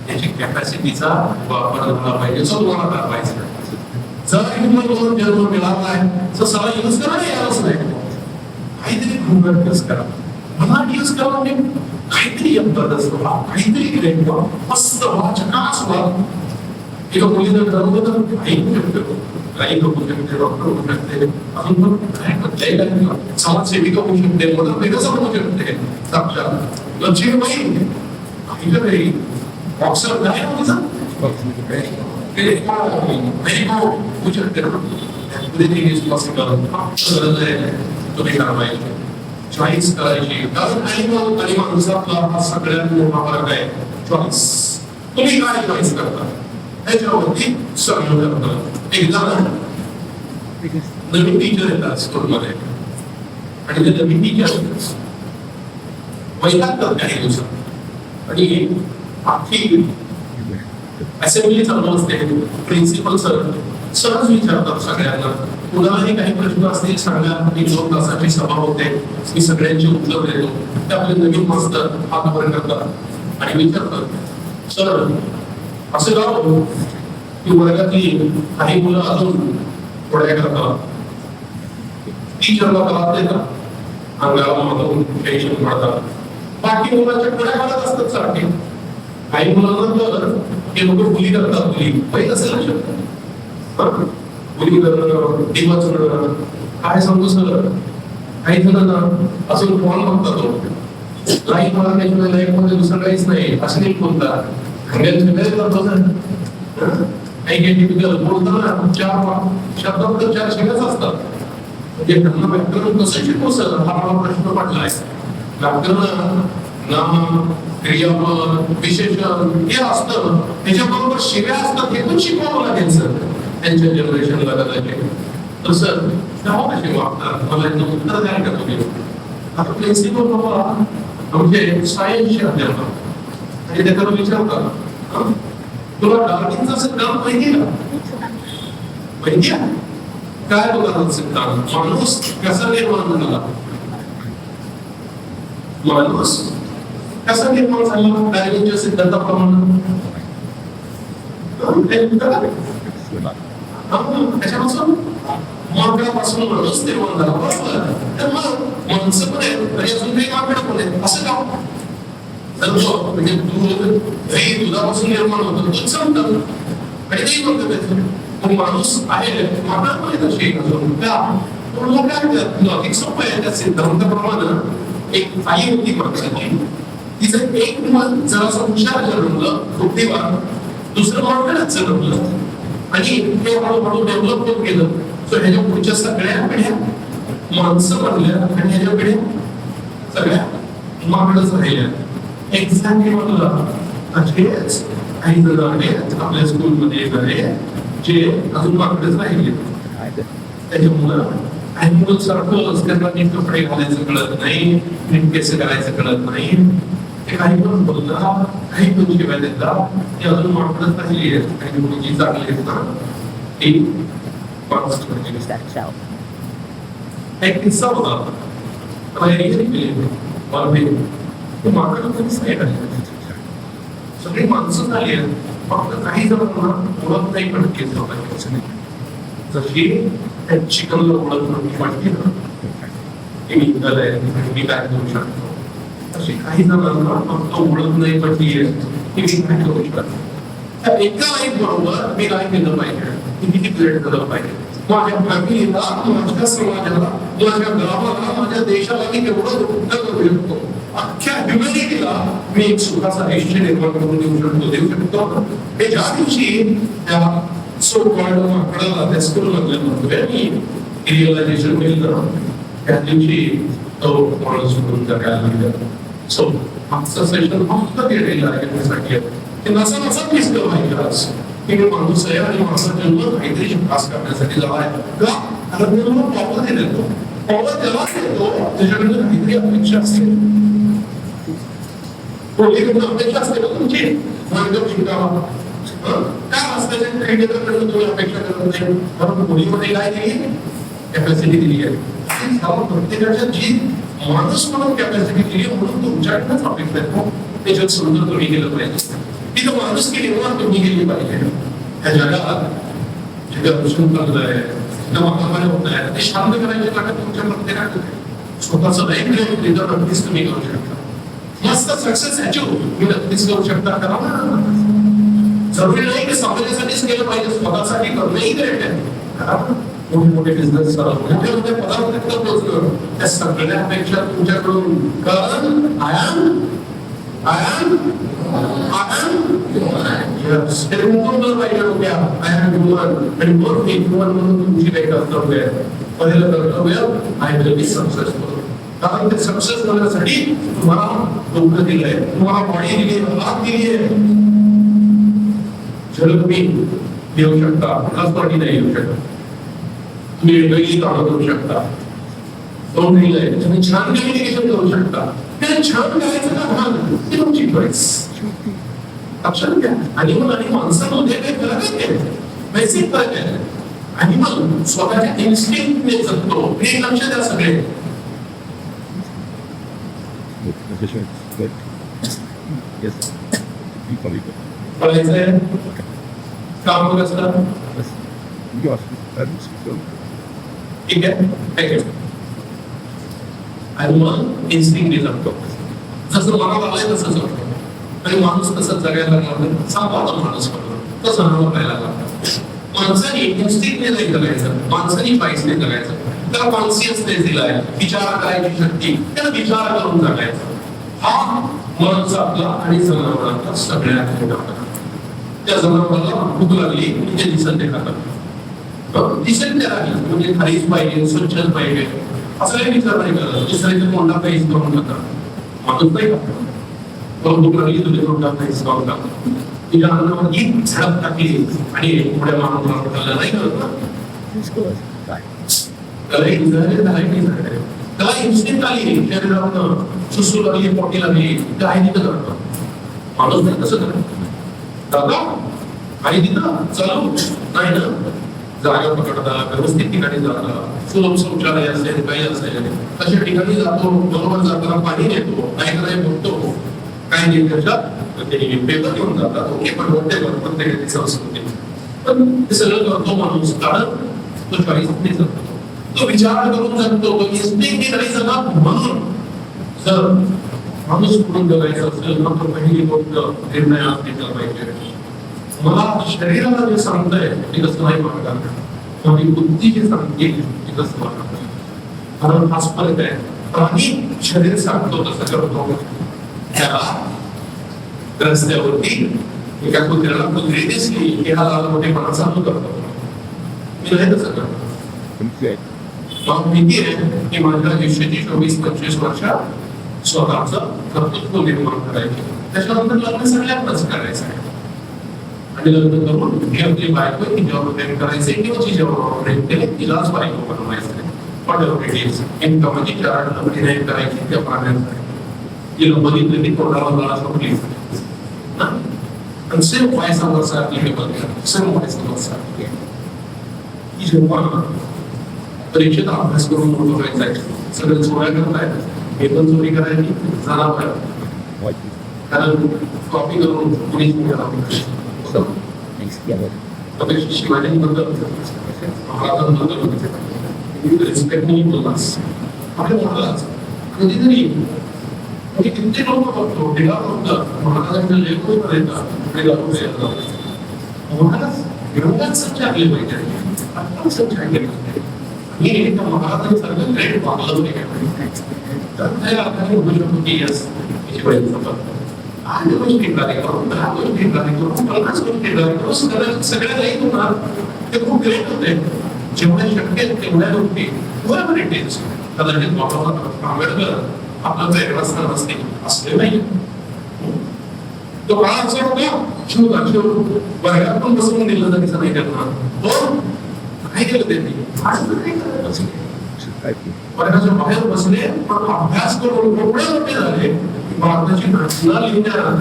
[SPEAKER 1] त्याची कॅपॅसिटीचा वापर झाला पाहिजे, जो तुम्हाला करायचा. जर तुम्हाला जन्म मिळाला आहे तर सगळा यूज करा, यावंच नाही काहीतरी खूप यूज करा. मला यूज करा म्हणजे काहीतरी जबरदस्त व्हा, काहीतरी ग्रेट व्हा, मस्त व्हा, झकास व्हा. एका मुलीनं ठरवलं तर ऐकू शकतो, काही होऊ शकते, डॉक्टर होऊ शकते, अजून पण काय करते, समाजसेविका होऊ शकते, मदत वेगळं होऊ शकते. साक्षात लक्ष्मीबाई काहीतरी बॉक्सर नाही होऊ शकते. तुम्ही कारवाई चॉईस करायची. कारण अॅनिमल आणि माणसातला हा सगळ्यात मोठा फरक आहे, चॉईस. तुम्ही काय चॉईस करता त्याच्यावरती सगळं करतं. एकदा नवीन टीचर येतात स्कूलमध्ये आणि ते नवीन टीचर वैतागतात काही दिवसात आणि अख्खी असेंब्ली चालू असते. प्रिन्सिपल सर सहज विचारतात सगळ्यांना, कुणालाही काही प्रश्न असतील सांगा. मी 2 तासाची सभा होते, मी सगळ्यांची उत्तर देतो. ते आपले नवीन मास्तर हात वर करतात आणि विचारतात, सर असं गाव की वर्गातली काही मुलं अजून थोड्या करतात, टीचरला त्रास देतात, अंगाला मधून टेन्शन पडतात, बाकी मुलांच्या थोड्या काळात असतात सारखे. काही मुलांना तर हे लोक मुली करतात, मुली माहीत असेल शकतात, मुली करणं, दिवस करणं, काय सांगू सर. काही जणांना अजून फोन बघतात, लाईफ मला त्याच्यामुळे लाईफ मध्ये दुसरं काहीच नाही असं नाही बोलतात. काही काही टिपिकल बोलताना 4 शब्दात 4 शिकायच असतात. म्हणजे त्यांना व्याकरण कसं शिकवू सर हा मला प्रश्न पडलाय. व्याकरण नाम, क्रियापद, विशेषण हे असतं, त्याच्याबरोबर शिव्या असतात, हे पण शिकवावं लागेल सर त्यांच्या जनरेशनला कदाचित. तर सर कसे वागतात मला याचं उत्तर द्याल का तुम्ही? आता प्रिन्सिपल बाबा म्हणजे सायन्सचे अध्यापक आणि त्याला विचारतात, तुला डार्विनचा सिद्धांत माहिती का? माहिती आहे काय बघा सिद्धांत? माणूस कसा निर्माण झाला, माणूस कसा निर्माण झाला डार्विनच्या सिद्धांताप्रमाणे? त्याच्यापासून माकडापासून माणूस निर्माण झाला, बरोबर? तर मग माणसं पण आहेत आणि अजून काही माकड पण आहेत, असं का? म्हणजे दूध दुधापासून निर्माण होतं, दूध संपतं आणि नाही म्हणतं त्याचं. माणूस आहे, माकड पण आहे तशी अजून का? तुला काय लॉजिक सोपं आहे. त्या सिद्धांताप्रमाणे एक आई होती माणसाची, तिचं एक मन जरासं हुशार जन्मलं, बुद्धिवान, दुसरं माकडच जन्मलं आणि ते हळूहळू डेव्हलप होत गेलं. सो ह्याच्या पुढच्या सगळ्या पिढ्या माणसं बनल्या आणि ह्याच्या पिढ्या सगळ्या माकडच राहिले एक्झॅक्टली म्हटलं असेच काही जण आहेत आपल्या स्कूलमध्ये येणारे जे अजून माकडच राहिले त्याच्यामुळं अॅनिमल सारखं त्यांना नीट कपडे घालायचं कळत नाही नीट केस करायचं कळत नाही ते काही पण बोलतात काही पण शिवाय देतात ते अजून माकडच राहिली आहेत काही मुलगी चांगली आहेत ना ती
[SPEAKER 4] Stacks out.
[SPEAKER 1] एक किस्सा होता माकडं कधीच नाही राहिले सगळी माणसं झाली आहेत फक्त काही जणांना ओळख नाही पण केस नाही जशी चिकनला ओळख नव्हती वाटते ना की मी आहे मी काय करू शकतो अशी काही जणांना फक्त ओळख नाही पडली आहे की मी काय करू शकतो त्या एका लाईफ बरोबर मी काय केलं पाहिजे मी किती प्लेट झालं पाहिजे माझ्या फॅमिलीला माझ्या समाजाला माझ्या गावाला माझ्या देशाला मी केवढं उपयोग करू शकतो अख्ख्या ह्युमॅनिटीला मी एक सुखाचं आयुष्य निर्माण करून देऊ शकतो हे ज्या दिवशी त्या सो कॉल्ड माकडाला त्या स्कूल मधल्या मी रिअलायझेशन मिळलं त्या दिवशी तो माणूस करून जगायला लागला सो मागचं सेशन फक्त केलेलं आहे त्यासाठी ते नसा नसा दिसलं पाहिजे आज की मी माणूस आहे आणि माझा जन्म काहीतरी विकास करण्यासाठी झाला आहे का कारण मी मला पॉवर देतो पॉवर त्याला देतो त्याच्याकडे काहीतरी अपेक्षा असते कोणीकडून अपेक्षा असते ना तुमची मार्ग शिकावा काय असतं क्रिकेटरकडून तुम्ही अपेक्षा करत नाही कारण मुलीमध्ये काय दिली कॅपॅसिटी दिली आहे प्रत्येकाच्या जी माणूस म्हणून कॅपॅसिटी दिली म्हणून तुमच्याकडनंच अपेक्षा आहे ते जग सुंदर तुम्ही केलं पाहिजे तिथं माणूस की निर्माण तुम्ही केली पाहिजे ह्या जगात जे प्रदूषण चाललंय महामारी होत आहे ते शांत करायची ताकद तुमच्या प्रत्येकाकडे स्वतःचं लाईफ लिडर नक्कीच तुम्ही करू शकता मस्त सक्सेस अचीव तुम्ही नक्कीच करू शकता करा ना जरुरी नाही की समाजासाठीच केलं पाहिजे स्वतःसाठी करणंही ग्रेट आहे मोठे मोठे बिझनेस मोठे मोठे पदार्थ पोहोचलं त्या सगळ्यापेक्षा तुमच्याकडून कारण I am yes. ते तुमचं पाहिजे होत्या I am human आणि मग एक human म्हणून तुमची काही कर्तव्य आहे पहिलं कर्तव्य I will be successful कारण ते सक्सेस होण्यासाठी तुम्हाला डोकं दिलंय तुम्हाला बॉडी दिली हात दिली आहे जर तुम्ही देऊ शकता हाच बॉडी नाही येऊ शकत तुम्ही वेगळी कामं करू शकता दोन दिलंय तुम्ही छान कम्युनिकेशन करू शकता ते छान करायचं का भाग ती तुमची चॉईस लक्षात घ्या अॅनिमल आणि माणसामध्ये काही फरक आहे बेसिक फरक आहे अॅनिमल स्वतःच्या इन्स्टिंक्टने जगतो हे लक्ष द्या सगळे पळायचंय काम कसं ठीक आहे थँक्यू आणि मग इन्स्टिंक्टने जगतो जसं मनाला आलंय तसं जगतो आणि माणूस तसंच जगायला लागला सापाचा माणूस करतो तसं राहायला लागला माणसाने इन्स्टिंक्टने नाही जगायचं माणसाने चॉईसने जगायचं त्याला कॉन्शियसनेस दिलाय विचार करायची शक्ती त्याला विचार करून जगायचं हा माणूस आपला आणि जनावरांचा सगळ्यात मोठा फरक त्या जनावराला भूक लागली म्हणजे दिसेल ते खातात दिसेल त्याला म्हणजे खालीच पाहिजे स्वच्छच पाहिजे असं काही विचार नाही करत दुसऱ्याच्या तोंडात काही करून टाकतात माणूस नाही करतो भूक लागली तुझ्या तोंडात काही करून टाकतात तुझ्या अन्नावर ही झडप टाकली आणि पुढे माणूस नाही करत ना त्याला त्याला इन्स्टिंक्ट आली शरीरावर सुसू लागली पोटी लागली काय तिथं करतो माणूस नाही कसं करत दादा आणि तिथं चालू नाही ना जागा पकडता व्यवस्थित ठिकाणी जाता शौचालय असेल काही असेल अशा ठिकाणी जातो बरोबर जाताना पाणी नेतो नाही नाही बोलतो काही नाही त्याच्यात पेपर घेऊन जातात ओके पण बोलते प्रत्येकाची संस्कृती पण ते सगळं करतो माणूस कारण तो चॉईसने जगतो तो विचार करून जगतो तो इन्स्टिंक्टने नाही जगत म्हणून जर माणूस म्हणून जगायचं असेल ना तर पहिली गोष्ट निर्णय घेतला पाहिजे मला शरीराला जे सांगतंय ते कसं नाही मागणार माझी बुद्धी जे सांगते ते कसं मागणार कारण हाच फरक आहे प्राणी शरीर सांगतो तसं करतो त्याला रस्त्यावरती एका कुत्र्याला कुत्री दिसली की हा लाल मोठेपणा चालू करतो मी नाही तसं करतो मला भीती आहे की माझ्या आयुष्याची 24-25 वर्षात स्वतःचं कर्तृत्व निर्माण करायचं. त्याच्यानंतर लग्न सगळ्यांनाच करायचं आहे आणि लग्न करून ही आपली बायको तिच्यावर प्रेम करायचे किंवा जिच्यावर प्रेम केले तिलाच बायको बनवायचं. इन्कमची चार डिनाईन करायची त्या प्राण्यांसाठी तिला बघितलं की तोंडाला गळा सोडली आणि सेम व्हायचा वर्षा ऍप्लिकेबल सेम व्हायचा वर्षा की जेव्हा परीक्षेत अभ्यास करून मोठं व्हायचं सगळं चोऱ्या करतायत हे पण चोरी करायची झाला पाहिजे कारण कॉपी करून कुणीच नाही करावं. अपेक्षा शिवाजींबद्दल महाराजांबद्दल रिस्पेक्ट नाही बोललास आपल्या मुलालाच कधीतरी म्हणजे किती लोक बघतो ढिगा बघतात महाराजांच्या लेखून येतात महाराज एवढ्याच सच्चारले पाहिजे आता सच्चारले पाहिजे मी एका महाराजांसारखं ग्रेट वागलं नाही तर त्या अर्थाने म्हणू शकतो की यस आठ गोष्टी ट्राय करून 10 गोष्टी ट्राय करून 50 गोष्टी ट्राय करून सगळ्या नाही होणार ते खूप ग्रेट होते. जेवढ्या शक्य आहेत तेवढ्या गोष्टी बरोबर इट इज कदाचित बाबासाहेब आंबेडकर आपलं प्रेरणास्थान असते असले नाही. तो काळ असा होता शिव वर्गात पण बसवून दिलं जायचं नाही त्यांना. हो काय केलं त्यांनी वर्गाच्या बाहेर बसले पण अभ्यास करून एवढे मोठे झाले की भारताची घटना लिहिण्यात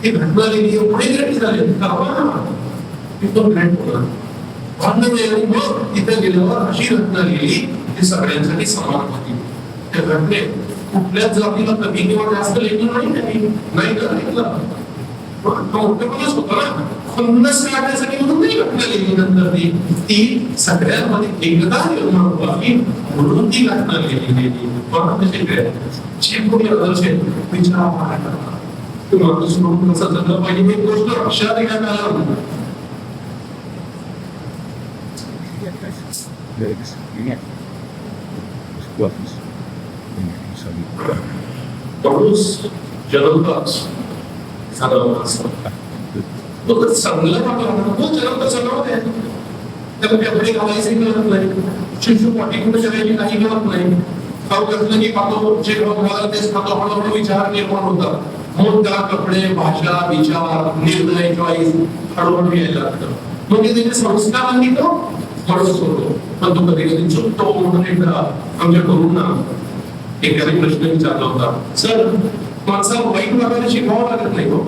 [SPEAKER 1] ही घटना लिहिली एवढे ग्रेट झाले मग तिथे गेल्यावर अशी घटना लिहिली ती सगळ्यांसाठी समान होती. त्या घटनेत कुठल्याच जातीला कमी किंवा जास्त लेखन नाही त्यांनी नाही का लिहिलं मोठेपणच होतं ना. खुन्नस काढण्यासाठी म्हणून नाही घटना लिहिली नंतर ती सगळ्यांमध्ये एकदा निर्माण व्हावी म्हणून ती घटना लिहिली गेली. जी कोणी आदर्श विचार माणूस म्हणून कसं जगलं पाहिजे ही गोष्ट लक्षात घेण्यात आलं. माणूस जन्मताच तो चांगला तो जन्मता चांगला त्याला कपडे घालायचे कळत नाही शिशू पाठी कुठे करायची काही कळत नाही. खाऊ घातलं की खातो जे घालायला तेच खातो हळूहळू विचार निर्माण होतात मग त्याला कपडे भाषा विचार निर्णय चॉईस हळूहळू यायला लागतं. म्हणजे त्याचे संस्कारांनी तो माणूस होतो पण तो कधी कधी चुकतो. म्हणून एकदा आमच्या करूंना एखादा प्रश्न विचारला होता सर माणसाला वाईट वागायला शिकवावं लागत नाही हो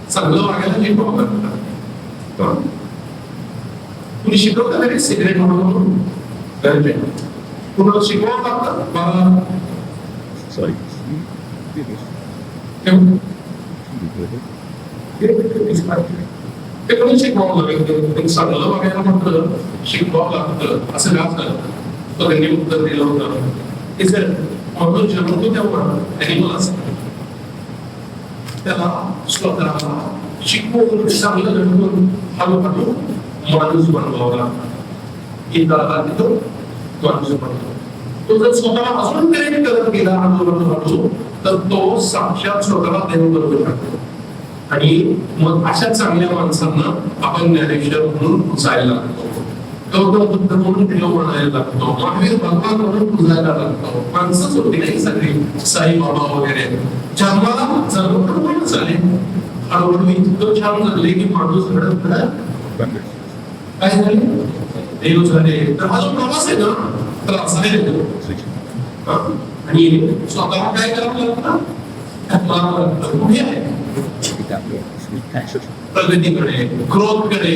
[SPEAKER 1] चांगलं वागायला शिकवावं लागतं. तुम्ही शिकवता तरी सिगरेट म्हणून गरजे कुणाला शिकवावं लागतं मला ते कोणी शिकवावं लागतं चांगलं वागायला म्हटलं शिकवावं लागतं असं का झालं. तो त्यांनी उत्तर दिलं होतं की सर म्हणून जन्मतो तेव्हा ॲनिमल असतं त्याला स्वतःला शिकवून चांगलं घडवून हळूहळू माणूस बनवावा लागतो. इतराला तिथं माणूस बनतो. तो जर स्वतःला अजून करेक्ट करत गेला हळूहळू तर तो साक्षात स्वतःला देव बनवू शकतो. आणि मग अशा चांगल्या माणसांना आपण ज्ञानेश्वर म्हणून पुजायला लागतो. गौतम बुद्ध म्हणून देव म्हणायला लागतो. महावीर भगवान म्हणून पुजायला लागतो. माणसंच होती नाही सगळी साईबाबा वगैरे जन्माला जन्म झाले हळूहळू इतकं छान झाले की माणूस घडत घडत काय झाले देव झाले. तर हा जो प्रवास आहे ना तर असा आहे आणि स्वतः काय करावं लागतं पुढे आहे प्रगतीकडे ग्रोथकडे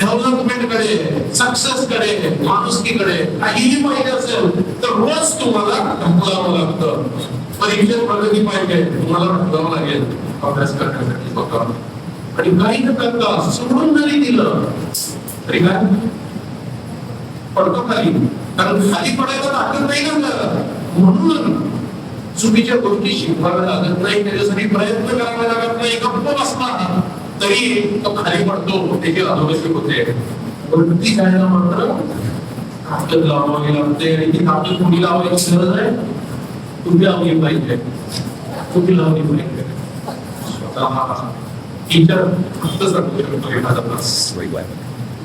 [SPEAKER 1] डेव्हलपमेंटकडे सक्सेसकडे माणुसकीकडे काहीही पाहिजे असेल तर रोज तुम्हाला ढकलावं लागतं. परीक्षेत प्रगती पाहिजे तुम्हाला ढकलावं लागेल अभ्यास करण्यासाठी स्वतः. आणि काही न करता सोडून जरी दिलं तरी काय पडतो खाली कारण खाली पडायला ताकद नाही ना. म्हणून चुकीच्या गोष्टी शिकवाव्या लागत नाही त्याच्यासाठी प्रयत्न करावे लागत नाही. गप्प बसला तरी तो खाली पडतो त्याची अधोगती होते. वरती जायला मात्र ताकद लावावी लागते आणि ती ताकद कुणी लावायची गरज आहे तुम्ही लावली पाहिजे. तुम्ही लावली पाहिजे स्वतः. टीचर फक्त सांगू शकतो एखादा तास.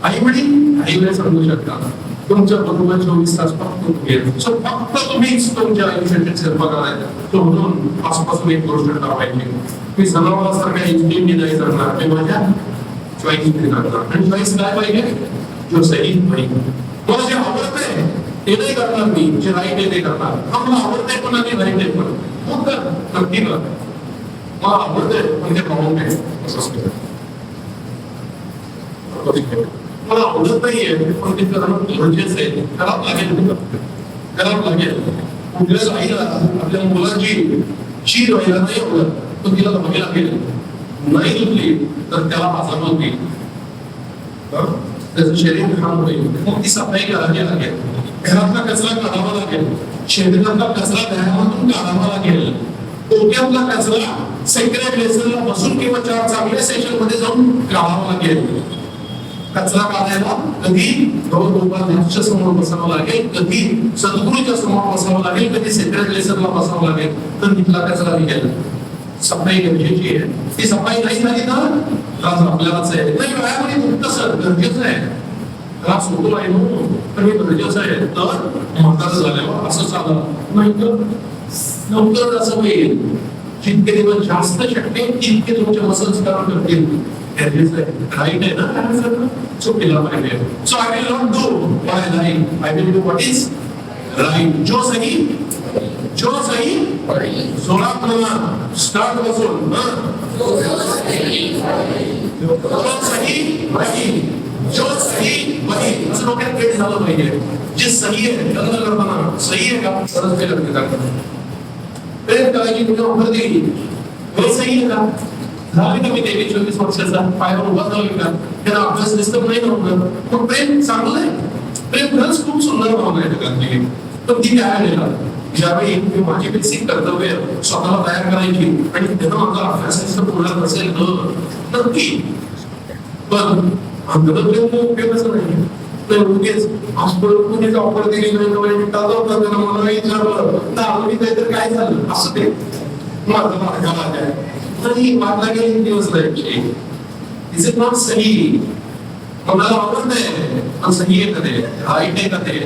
[SPEAKER 1] आई वडील काही वेळ सांगू शकतात तुमच्या बरोबर 24 तास फक्त तुम्ही आहेत. So फक्त तुम्हीच तुमच्या आयुष्याचे शिल्पकार आहेत. So म्हणून आजपासून एक गोष्ट ठरवायची, मी जनावरासारख्या इंजिनिअरिंग नाही करणार, मी माझ्या चॉईसने करणार. आणि चॉईस काय पाहिजे? जो सही पाहिजे. मला जे आवडतंय ते नाही करणार मी, जे राईट आहे ते करणार. हा मला आवडतंय पण आणि राईट आहे पण मग कर, नक्की कर. मला आवडतंय पण ते प्रॉब्लेम आहे असं असतं. मला आवडत नाहीये पण ते करणं गरजेचं आहे, करावं लागेल, करावं लागेल. कुठल्याच आईला आपल्या मुलाची शीर व्हायला नाही आवडत, पण तिला धुवावी लागेल. नाही धुतली तर त्याला आजारपण होईल, त्याचं शरीर खराब होईल. मग ती सफाई करावी लागेल, घरातला कचरा काढावा लागेल, शरीरातला कचरा घरातून काढावा लागेल, डोक्यातला कचरा सेक्रेट लेसनला बसून किंवा 4 चांगल्या सेशन मध्ये जाऊन काढावा लागेल. कचरा काढायला कधी गौरवाच्या समोर बसावं लागेल, कधी सद्गुरूच्या समोर बसावं लागेल, कधी सेक्रेट लेसनला बसावं लागेल, तर तिथला कचरा निघेल. सफाई गरजेची आहे. ती सफाई नाही झाली तर त्रास आपल्यालाच आहे. नाही व्यायाम तसं गरजेचं आहे, त्रास होतो आहे पण हे गरजेचं आहे. तर म्हातारं झाल्यावर असं चाललं नाही तर लवकर असं होईल. जितके दिवस जास्त शक्य तितके तुमचे मसल्स काम करतील. गरजेचं आहे, राईट आहे ना, सो केला पाहिजे. So I will not do why right, I will do what is right. जो सही जोरात म्हणा, स्टार्ट बसून जो सही वही असं डोक्यात खेळ झालं पाहिजे. जे सही आहे लग्न करताना सही आहे का, तरच ते लग्न करतात. प्रेम करायची तुझ्या ऑफर देईल, हे सही आहे का, झाले का मी 23-24 वर्षाचा, पायावर उभा झाला का, त्याला अभ्यास डिस्टर्ब नाही होणार, मग प्रेम चांगलं आहे. प्रेम खरंच खूप सुंदर भावना आहे जगातली. पण ती काय आहे, ज्यावेळी मी माझी बेसिक कर्तव्य स्वतःला तयार करायची आणि त्यांना माझा अभ्यास पूर्ण असेल नक्की, पण अंधप्रेम उपयोगाचं नाही. तर उगेच कुणीच ऑफर दिली नाही, मला विचारलं दहावी काहीतरी काय झालं असं ते माझा मार्गाला नाही, मारला गेले दिवस जायचे. इज इट नॉट सही? मला आवडतंय पण सही आहे का ते, राईट आहे का ते?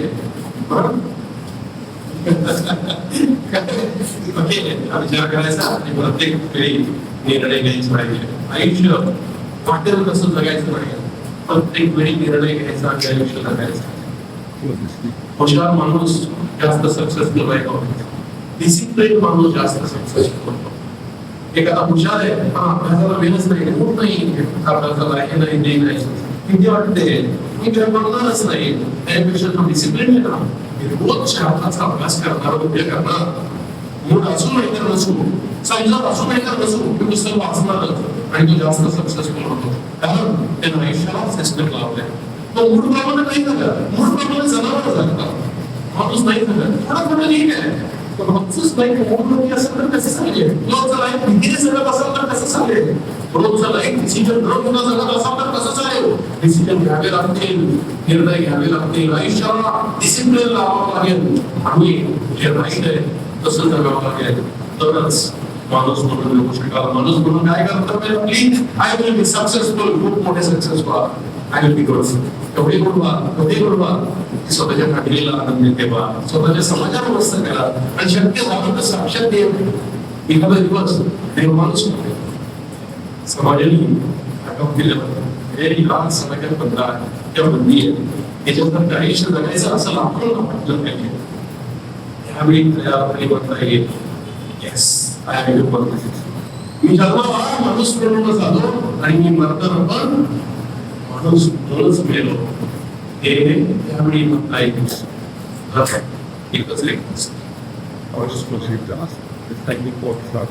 [SPEAKER 1] विचार करायचा आणि प्रत्येक वेळी निर्णय घ्यायचा पाहिजे. आयुष्य वाटेल कसं जगायचं पाहिजे, प्रत्येक वेळी निर्णय घ्यायचा आणि आयुष्य जगायचं. हुशार माणूस जास्त सक्सेसफुल व्हायला, डिसिप्लिन माणूस जास्त सक्सेसफुल होतो. एखादा हुशार आहे पण अभ्यासाला वेळच नाही, होत नाही, अभ्यासाला हे नाही ते नाही, किती वाटते मी काय म्हणणारच नाही. त्यापेक्षा तो डिसिप्लिन आहे ना, रोज शास्त्राचा अभ्यास करणार, उद्या करणार, मूड असू नाही तर नसू, समजत असू नाही तर नसू, ते पुस्तक वाचणारच आणि तो जास्त सक्सेसफुल होतो. कारण त्यानं आयुष्याला सिस्टम लावलंय. तो मूड प्रमाणे नाही झालं, मूड प्रमाणे जनावर झालं, माणूस नाही झालं, थोडं ठीक आहे. पण रोजच लाईफ मूडमध्ये असेल तर कसं चालेल? रोजचं लाईफ भीतीने जगत असेल तर कसं चालेल? रोजचं लाईफ डिसिजन न घेता जगत असेल तर कसं चालेल? डिसिजन घ्यावे लागतील, निर्णय घ्यावे लागतील, आयुष्याला डिसिप्लिन लावावं लागेल आणि जे राईट आहे तसं जगावं लागेल, तरच माणूस म्हणून जगू शकाल. माणूस म्हणून काय करतात, please I will be successful, खूप मोठे successful, I will be good. एवढे गुणवा की स्वतःच्या फॅमिलीला आनंद ठेवा, स्वतःच्या समाजाला मस्त करा आणि शक्य झालं तर साक्षात देव एखादा दिवस देव माणूस होते. समाजाने आटोप दिलं हे लहान समाजात बंद आहे, त्या बंदी आहे, त्याच्यानंतर आयुष्य जगायचं असं आपण वाटलं पाहिजे. त्यावेळी तयार म्हणता येईल येस आय विल डू दिस. मी जन्माला माणूस म्हणूनच आलो आणि मी मरताना पण माणूस म्हणूनच मेलो. हे त्यावेळी म्हणता येईल एकच लेख.
[SPEAKER 4] I was supposed to have asked the technical stuff.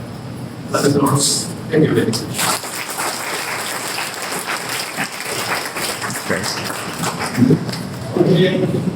[SPEAKER 1] That is not. Thank you very much.
[SPEAKER 4] Okay.
[SPEAKER 1] Okay.